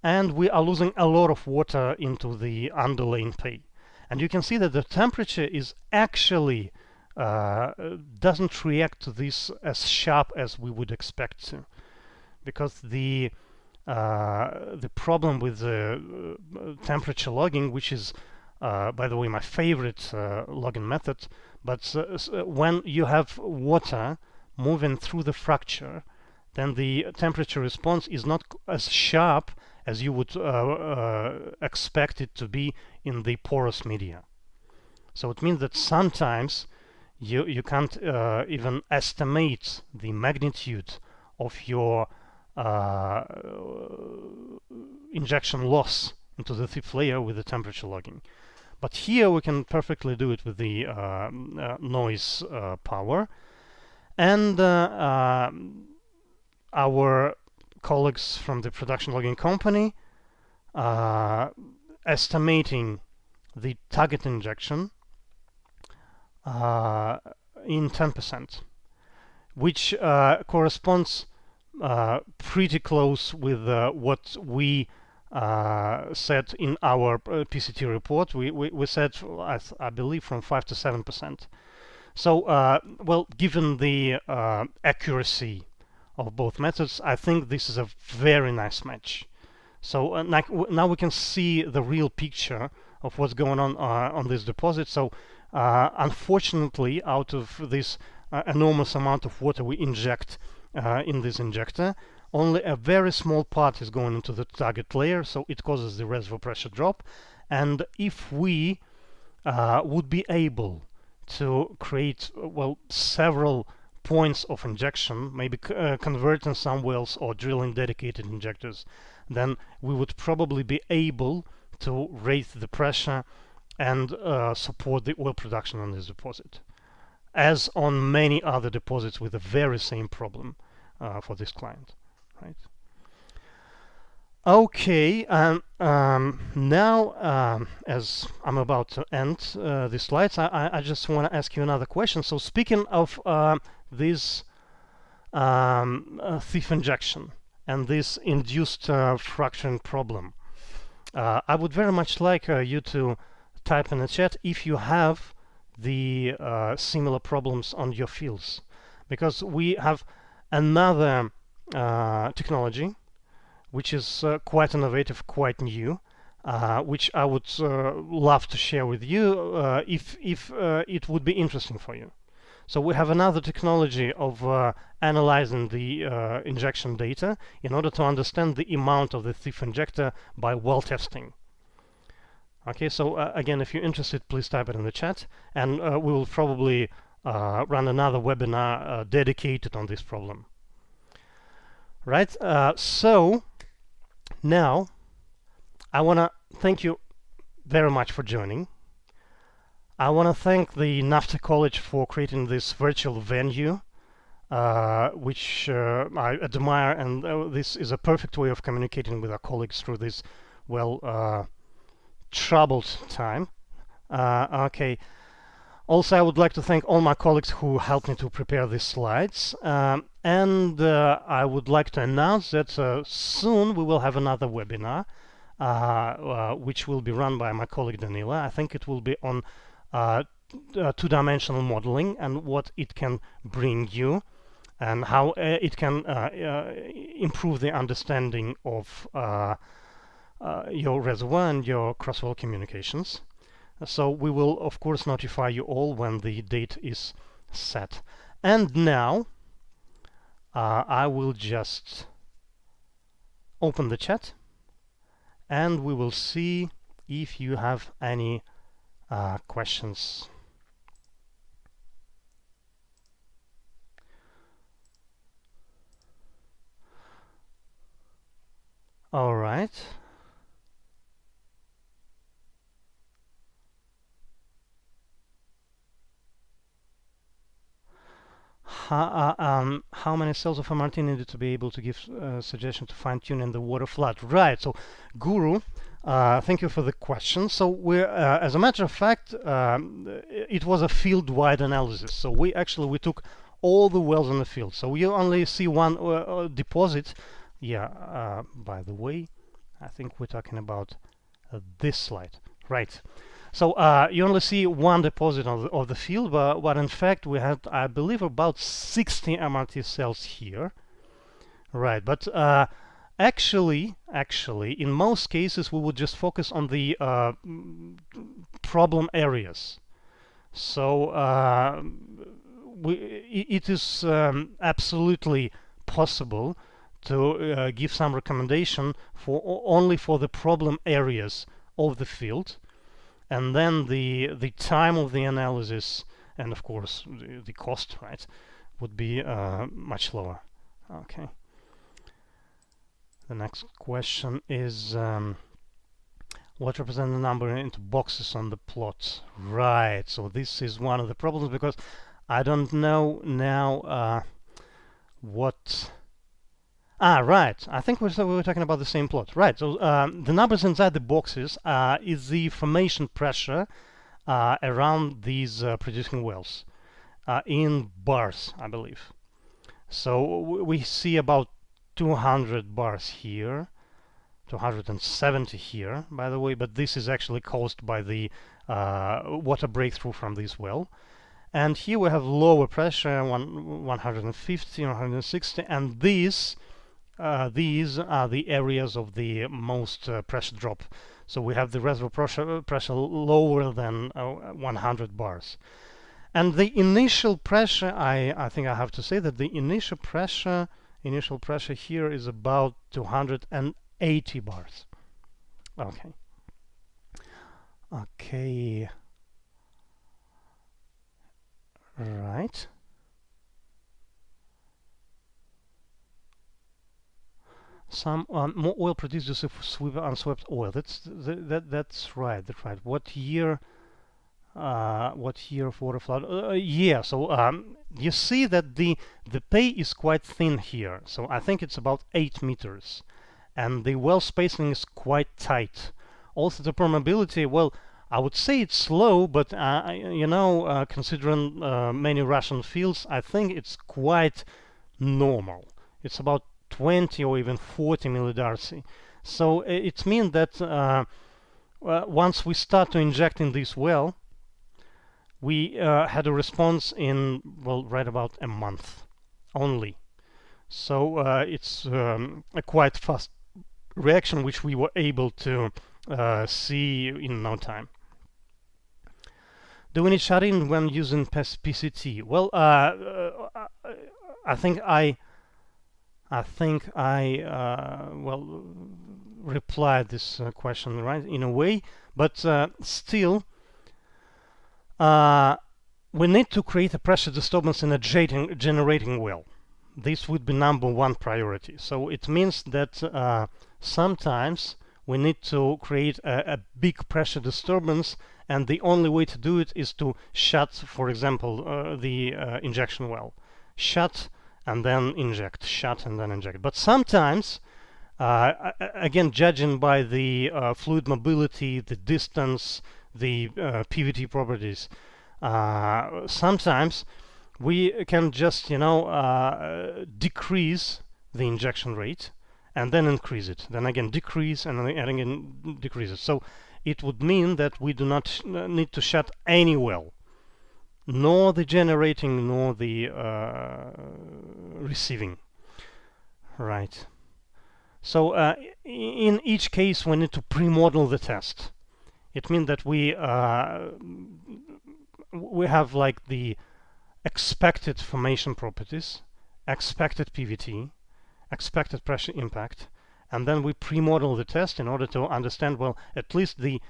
and we are losing a lot of water into the underlying pay. And you can see that the temperature is actually doesn't react to this as sharp as we would expect to, because the problem with the temperature logging, which is by the way my favorite logging method, but when you have water moving through the fracture, then the temperature response is not as sharp as you would expect it to be in the porous media. So it means that sometimes you can't even estimate the magnitude of your injection loss into the thief layer with the temperature logging. But here we can perfectly do it with the noise power. And our colleagues from the production logging company estimating the target injection in 10%, which corresponds pretty close with what we said in our PCT report. We said, I believe, from 5 to 7%. So, well, given the accuracy of both methods, I think this is a very nice match. So now we can see the real picture of what's going on this deposit. So unfortunately, out of this enormous amount of water we inject in this injector, only a very small part is going into the target layer, so it causes the reservoir pressure drop. And if we would be able to create, well, several points of injection, maybe converting some wells or drilling dedicated injectors, then we would probably be able to raise the pressure and support the oil production on this deposit, as on many other deposits with the very same problem for this client, right? Okay, now as I'm about to end the slides, I just want to ask you another question. So speaking of this thief injection and this induced fracturing problem, I would very much like you to type in the chat if you have the similar problems on your fields, because we have another technology which is quite innovative, quite new, which I would love to share with you if it would be interesting for you. So we have another technology of analyzing the injection data in order to understand the amount of the thief injector by well testing. Okay, so again, if you're interested, please type it in the chat, and we will probably run another webinar dedicated on this problem. right? So now I want to thank you very much for joining. I want to thank the Nafta College for creating this virtual venue, which I admire, and this is a perfect way of communicating with our colleagues through this, well, troubled time. Okay. Also, I would like to thank all my colleagues who helped me to prepare these slides. And I would like to announce that soon we will have another webinar, which will be run by my colleague Danila. I think it will be on two-dimensional modeling and what it can bring you, and how it can improve the understanding of your reservoir and your cross-well communications. So we will, of course, notify you all when the date is set. And now I will just open the chat, and we will see if you have any questions. All right. How many cells of MRT needed to be able to give suggestion to fine-tune in the waterflood? Right. So, Guru, thank you for the question. So, we're as a matter of fact, it was a field-wide analysis. So we took all the wells in the field. So you only see one deposit. Yeah. By the way, I think we're talking about this slide, right? So you only see one deposit of the field, but in fact we had, I believe, about 60 MRT cells here, right? But actually, in most cases, we would just focus on the problem areas. So it is absolutely possible to give some recommendation for only for the problem areas of the field. And then the time of the analysis, and of course the cost, right, would be much lower. Okay. The next question is what represent the number into boxes on the plot? Right. So this is one of the problems, because I don't know now what. Right. I think we were talking about the same plot. Right. So the numbers inside the boxes is the formation pressure around these producing wells in bars, I believe. So we see about 200 bars here, 270 here, by the way, but this is actually caused by the water breakthrough from this well. And here we have lower pressure, 150, 160, and these are the areas of the most pressure drop. So we have the reservoir pressure lower than 100 bars. And the initial pressure, I think I have to say that the initial pressure here is about 280 bars. Okay. Okay. Right. Some more oil produced use of unswept oil. That's right. That's right. What year of Waterflood? Yeah. So you see that the pay is quite thin here. So I think it's about 8 meters, and the well spacing is quite tight. Also, the permeability, well, I would say it's slow, but considering many Russian fields, I think it's quite normal. It's about 20 or even 40 millidarcy. So it means that once we start to inject in this well, we had a response in, well, right about a month only. So it's a quite fast reaction, which we were able to see in no time. Do we need shut-in when using PCT? Well, I think I well replied this question, right, in a way, but still we need to create a pressure disturbance in a generating well. this would be #1 priority. So it means that sometimes we need to create a big pressure disturbance, and the only way to do it is to shut, for example, the injection well. Shut and then inject, shut and then inject. But sometimes, again, judging by the fluid mobility, the distance, the PVT properties, sometimes we can just, decrease the injection rate and then increase it. Then again decrease and then again decrease it. So it would mean that we do not need to shut any well, nor the generating nor the receiving. Right. So in each case we need to pre-model the test. It means that we have like the expected formation properties, expected PVT, expected pressure impact, and then we pre-model the test in order to understand, well, at least the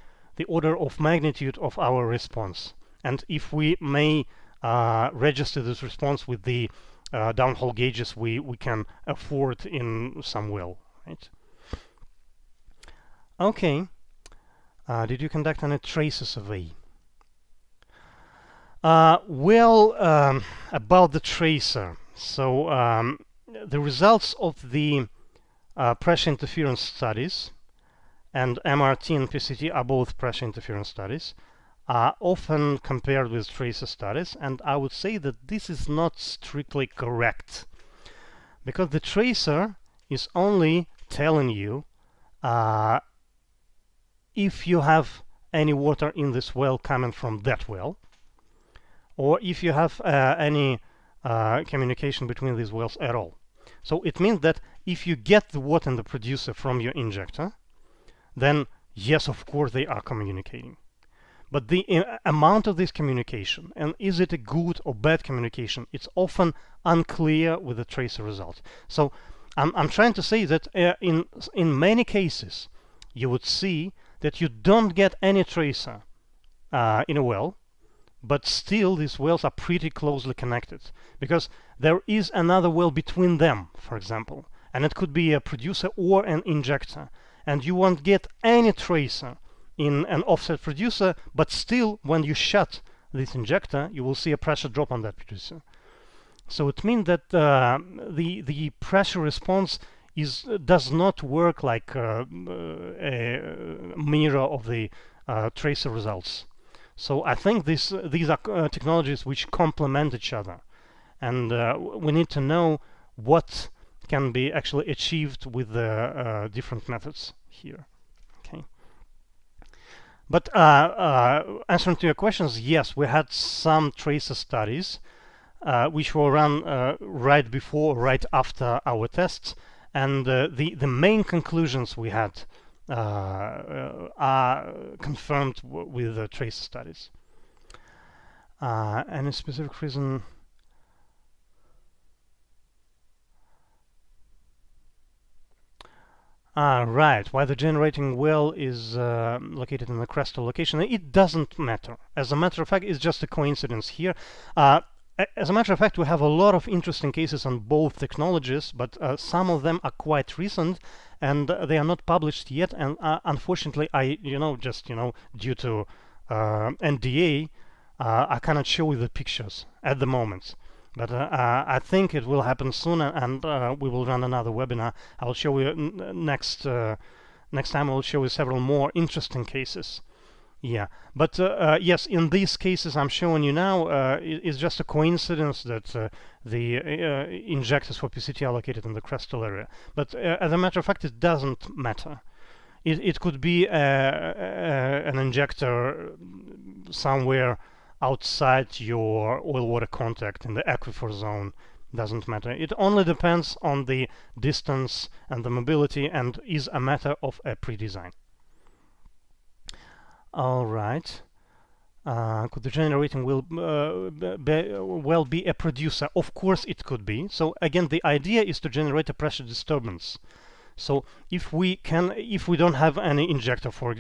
order of magnitude of our response. And if we may register this response with the downhole gauges we can afford in some well, right? Okay. Did you conduct any tracer survey? About the tracer. So the results of the pressure interference studies, and MRT and PCT are both pressure interference studies, are often compared with tracer studies, and I would say that this is not strictly correct, because the tracer is only telling you if you have any water in this well coming from that well, or if you have any communication between these wells at all. So it means that if you get the water in the producer from your injector, then yes, of course they are communicating. But the amount of this communication, and is it a good or bad communication, it's often unclear with the tracer result. So I'm trying to say that in many cases you would see that you don't get any tracer in a well, but still these wells are pretty closely connected, because there is another well between them, for example, and it could be a producer or an injector, and you won't get any tracer in an offset producer, but still when you shut this injector you will see a pressure drop on that producer. So it means that the pressure response does not work like a mirror of the tracer results. So I think these are technologies which complement each other, and we need to know what can be actually achieved with the different methods here. Okay. But answering to your questions, yes, we had some tracer studies which were run right before, right after our tests, and the main conclusions we had are confirmed with the tracer studies. Any specific reason? Right, why the generating well is located in the crustal location. It doesn't matter. As a matter of fact, it's just a coincidence here. As a matter of fact, we have a lot of interesting cases on both technologies, but some of them are quite recent, and they are not published yet. And unfortunately, due to NDA, I cannot show you the pictures at the moment. But I think it will happen soon, and we will run another webinar. I'll show you next time. I'll show you several more interesting cases. Yeah, but yes, in these cases I'm showing you now, it's just a coincidence that the injectors for PCT are located in the crustal area. But as a matter of fact, it doesn't matter. It could be an injector somewhere outside your oil-water contact in the aquifer zone. Doesn't matter. It only depends on the distance and the mobility, and is a matter of a pre-design. All right. Could the generating well be a producer? Of course it could be. So again, the idea is to generate a pressure disturbance. So if we don't have any injector, for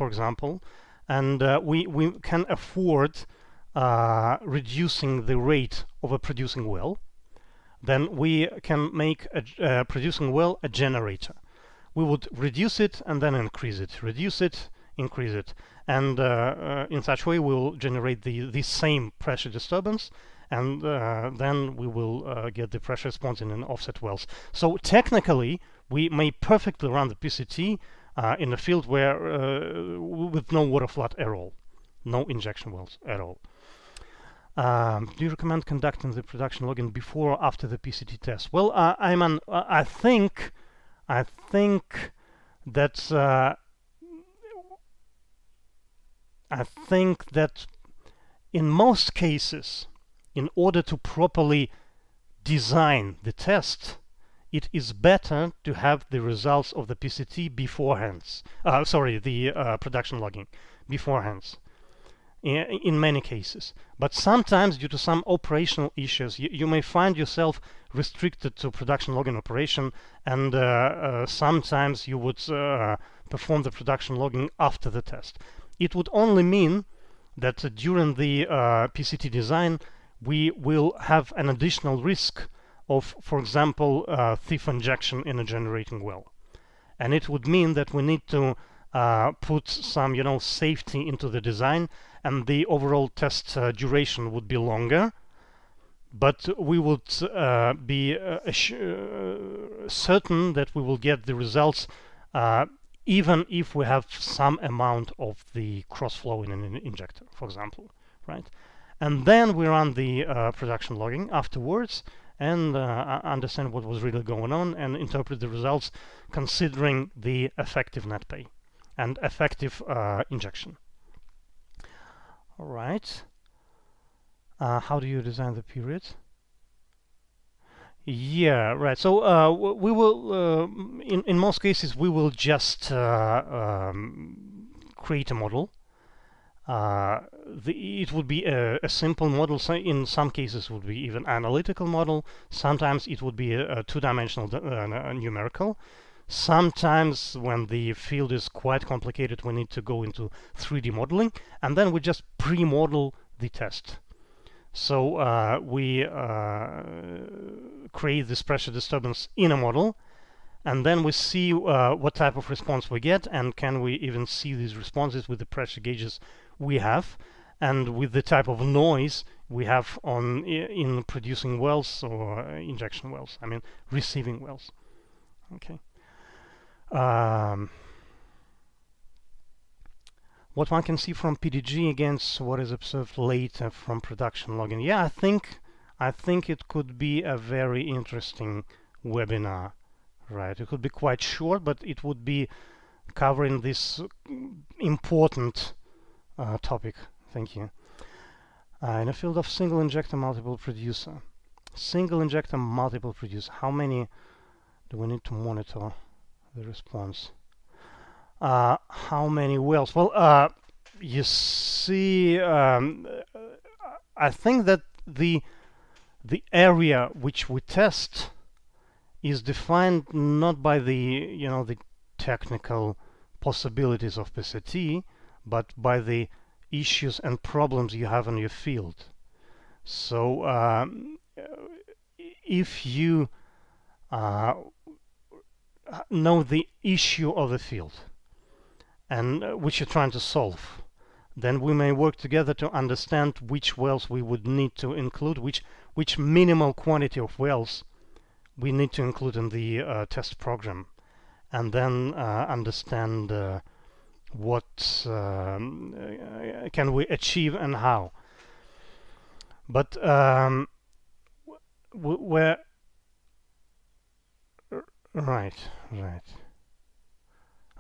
example, and we can afford reducing the rate of a producing well, then we can make a producing well a generator. We would reduce it and then increase it, reduce it, increase it, and in such way we will generate the same pressure disturbance, and then we will get the pressure response in an offset wells. So technically we may perfectly run the PCT in a field where with no water flood at all, no injection wells at all. Do you recommend conducting the production logging before or after the PCT test? Well, Ayman, I think that in most cases, in order to properly design the test, it is better to have the results of the PCT beforehand. The production logging beforehand. In many cases, but sometimes due to some operational issues you may find yourself restricted to production logging operation, and sometimes you would perform the production logging after the test. It would only mean that during the PCT design we will have an additional risk of, for example, thief injection in a generating well, and it would mean that we need to put some safety into the design, and the overall test duration would be longer, but we would be certain that we will get the results even if we have some amount of the cross flow in an injector, for example, right? And then we run the production logging afterwards and understand what was really going on and interpret the results considering the effective net pay and effective injection. All right. How do you design the period? Yeah, right. So we will, in most cases, we will just create a model. It would be a simple model. So in some cases, it would be even analytical model. Sometimes it would be a two-dimensional numerical. Sometimes when the field is quite complicated, we need to go into 3D modeling, and then we just pre-model the test. So we create this pressure disturbance in a model, and then we see what type of response we get, and can we even see these responses with the pressure gauges we have, and with the type of noise we have in producing wells or injection wells, I mean receiving wells. Okay. What one can see from PDG against what is observed later from production logging. Yeah, I think it could be a very interesting webinar, right? It could be quite short, but it would be covering this important topic. Thank you. In a field of single injector, multiple producer. Single injector, multiple producer. How many do we need to monitor the response? How many wells? Well, you see, I think that the area which we test is defined not by the the technical possibilities of PCT, but by the issues and problems you have in your field. So if you know the issue of the field and which you're trying to solve, then we may work together to understand which wells we would need to include, which minimal quantity of wells we need to include in the test program, and then understand what can we achieve and how. But we're right.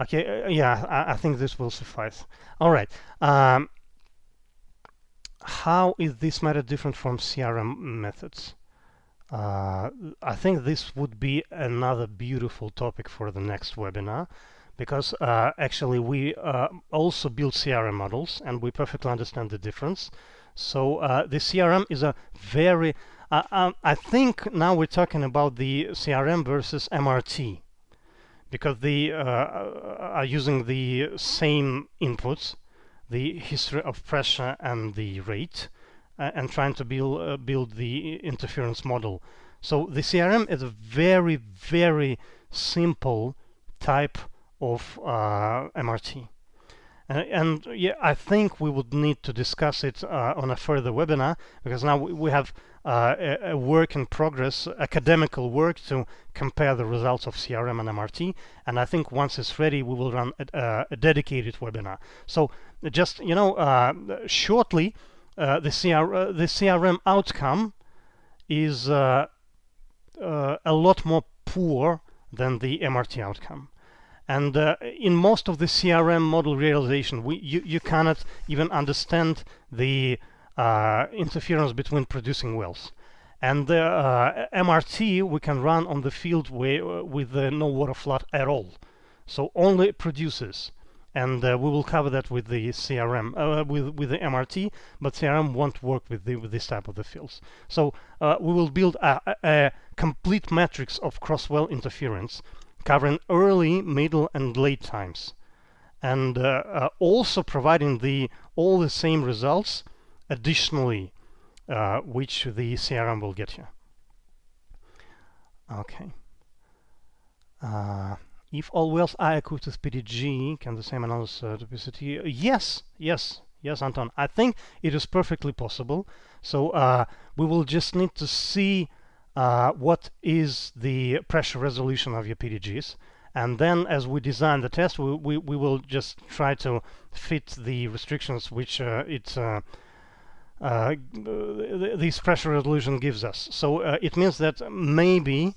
Okay, yeah, I think this will suffice. All right. How is this method different from CRM methods? I think this would be another beautiful topic for the next webinar, because actually we also build CRM models and we perfectly understand the difference. So the CRM is a very I think now we're talking about the CRM versus MRT, because they are using the same inputs, the history of pressure and the rate, and trying to build the interference model So the CRM is a very, very simple type of MRT. And yeah, I think we would need to discuss it on a further webinar, because now we have a work in progress, academical work, to compare the results of CRM and MRT. And I think once it's ready, we will run a dedicated webinar. So just, you know, shortly, the CRM outcome is a lot more poor than the MRT outcome. And in most of the CRM model realization, you cannot even understand the interference between producing wells. And the MRT we can run on the field with no water flood at all. So only producers. And we will cover that with the CRM, with the MRT, but CRM won't work with this type of the fields. So we will build a complete matrix of cross-well interference, covering early, middle, and late times, and also providing all the same results additionally, which the CRM will get you. Okay. If all wells are equipped with PDG, can the same analysis to PCT? Yes, Anton. I think it is perfectly possible. So we will just need to see what is the pressure resolution of your PDGs, and then as we design the test, we will just try to fit the restrictions which this pressure resolution gives us. So it means that maybe,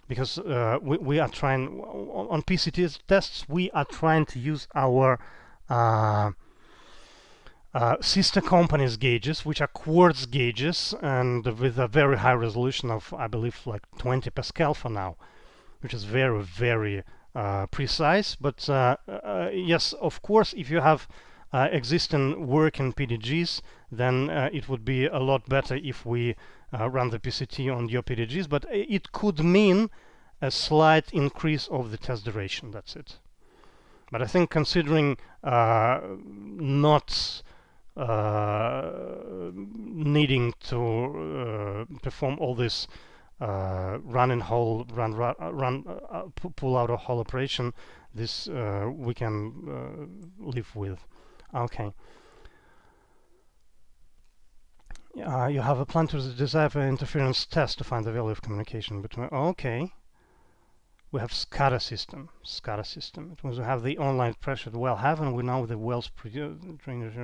because we are trying on PCT tests, we are trying to use our sister companies gauges, which are quartz gauges, and with a very high resolution of, I believe, like 20 Pascal for now, which is very, very precise. But yes, of course, if you have existing working PDGs, then it would be a lot better if we run the PCT on your PDGs, but it could mean a slight increase of the test duration. That's it. But I think, considering not needing to perform all this run in hole, pull out a whole operation, this we can live with. Okay. You have a plan to design an interference test to find the value of communication between. Okay. We have SCADA system. It means we have the online pressure at well, haven't we? Now the wells produce drainage.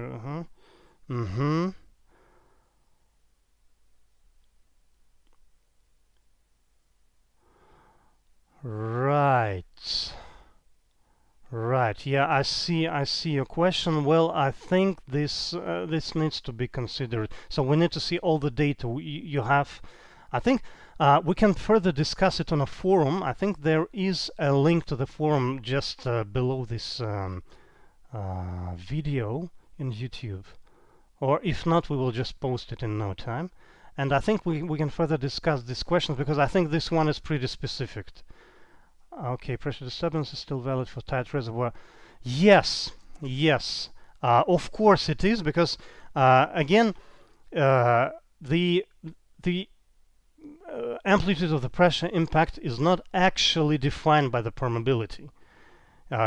Right. Yeah, I see your question. Well, I think this needs to be considered. So we need to see all the data you have. I think we can further discuss it on a forum. I think there is a link to the forum just below this video in YouTube. Or if not, we will just post it in no time. And I think we can further discuss these questions, because I think this one is pretty specific. Okay, pressure disturbance is still valid for tight reservoir. Yes. Of course it is, because again, the amplitude of the pressure impact is not actually defined by the permeability.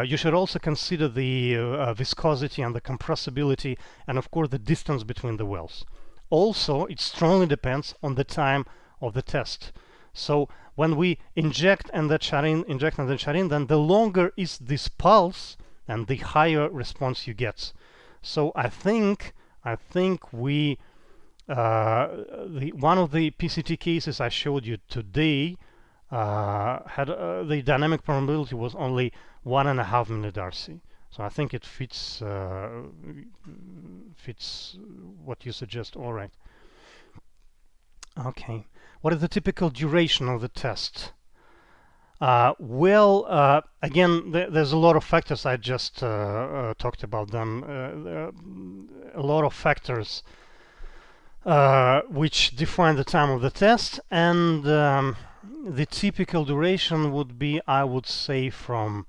You should also consider the viscosity and the compressibility, and of course the distance between the wells. Also, it strongly depends on the time of the test. So when we inject and then shut in, then the longer is this pulse and the higher response you get. So I think we one of the PCT cases I showed you today had the dynamic permeability was only 1.5 millidarcy. So I think it fits what you suggest. All right. Okay. What is the typical duration of the test? Well, again, there's a lot of factors. I just talked about them. There are a lot of factors which define the time of the test, and the typical duration would be, I would say, from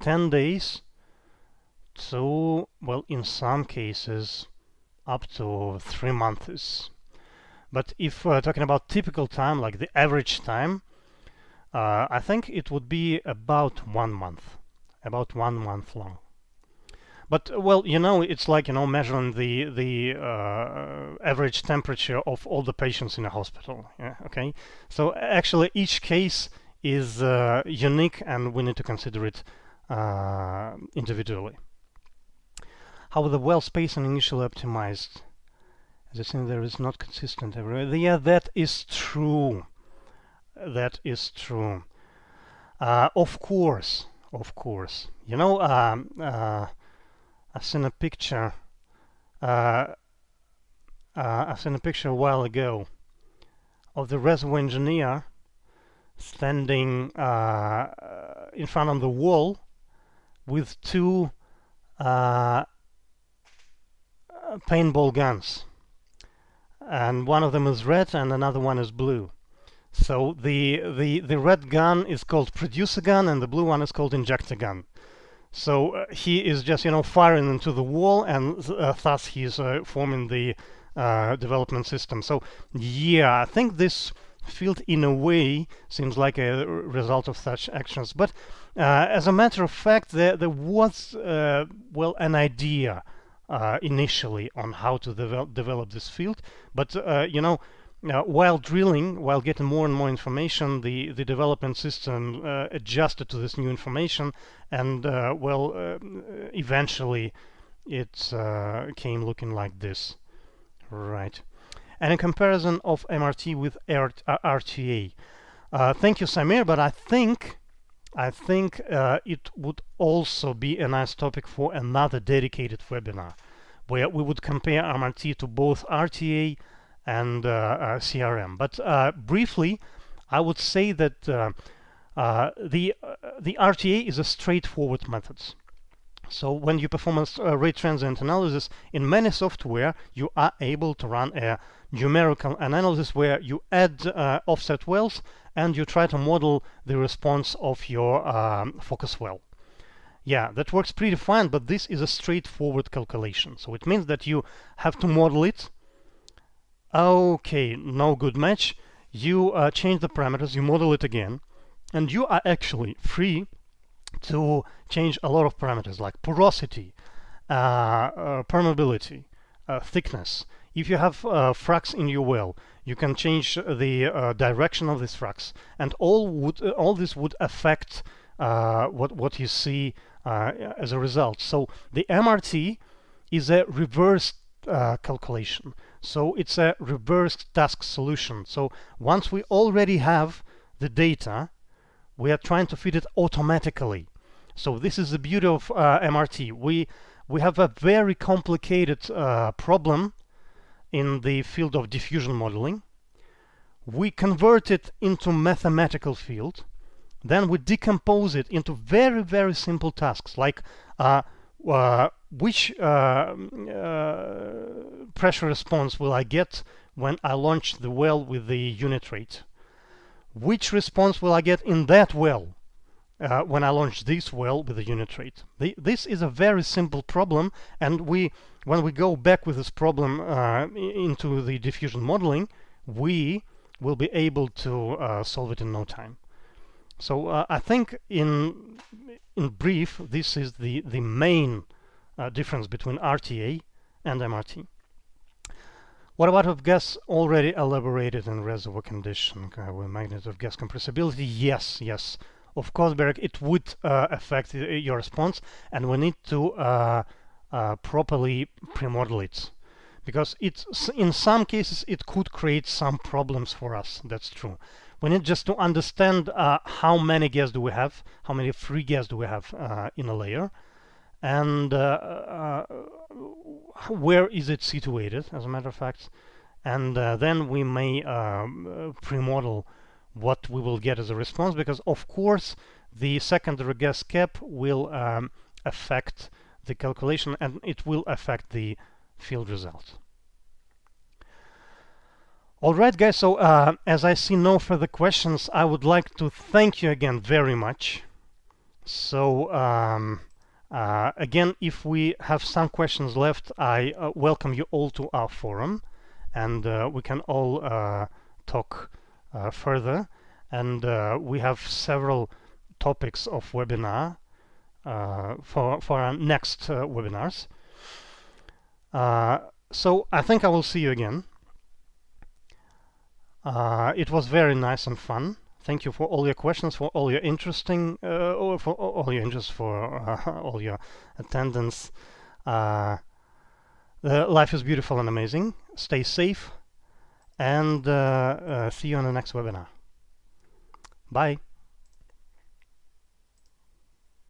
10 days to, in some cases, up to 3 months. But if talking about typical time, like the average time, I think it would be about 1 month, about 1 month long. But well, it's like measuring the average temperature of all the patients in a hospital. Yeah, okay. So actually, each case is unique, and we need to consider it individually. How the well spacing initially optimized? As I said, there is not consistent everywhere. Yeah, that is true. That is true. Of course. I've seen a picture. I've seen a picture a while ago of the reservoir engineer standing in front of the wall with two paintball guns, and one of them is red and another one is blue. So the red gun is called producer gun, and the blue one is called injector gun. So he is just firing into the wall, and thus he's forming the development system. So yeah, I think this field in a way seems like a result of such actions. But as a matter of fact, there was well, an idea initially on how to develop this field. But while drilling, while getting more and more information, the development system adjusted to this new information, and eventually it came looking like this, right? And in comparison of MRT with RTA, thank you, Samir. But I think it would also be a nice topic for another dedicated webinar, where we would compare MRT to both RTA and CRM. But briefly, I would say that the RTA is a straightforward method. So when you perform a rate transient analysis in many software, you are able to run a numerical analysis where you add offset wells and you try to model the response of your focus well. Yeah, that works pretty fine, but this is a straightforward calculation. So it means that you have to model it. Okay, no good match. You change the parameters, you model it again, and you are actually free to change a lot of parameters like porosity, permeability, thickness. If you have fracs in your well, you can change the direction of these fracs, and all this would affect what you see as a result. So the MRT is a reverse calculation. So it's a reverse task solution. So once we already have the data, we are trying to feed it automatically. So this is the beauty of MRT. We have a very complicated problem in the field of diffusion modeling. We convert it into mathematical field. Then we decompose it into very, very simple tasks, like which pressure response will I get when I launch the well with the unit rate? Which response will I get in that well when I launch this well with the unit rate? This is a very simple problem, and when we go back with this problem into the diffusion modeling, we will be able to solve it in no time. So I think in brief, this is the main difference between RTA and MRT. What about of gas already elaborated in reservoir condition with magnet of gas compressibility? Yes. Of course, Berek, it would affect your response, and we need to properly pre-model it, because in some cases it could create some problems for us. That's true. We need just to understand how many gas do we have, how many free gas do we have in a layer, and where is it situated, as a matter of fact, and then we may pre-model what we will get as a response, because of course the secondary gas cap will affect the calculation, and it will affect the field result. Alright guys, so as I see no further questions, I would like to thank you again very much. So again, if we have some questions left, I welcome you all to our forum, and we can all talk further. And we have several topics of webinar for our next webinars. So I think I will see you again. It was very nice and fun. Thank you for all your questions, for all your interesting, for all your interest, for all your attendance. Life is beautiful and amazing. Stay safe, and see you on the next webinar. Bye.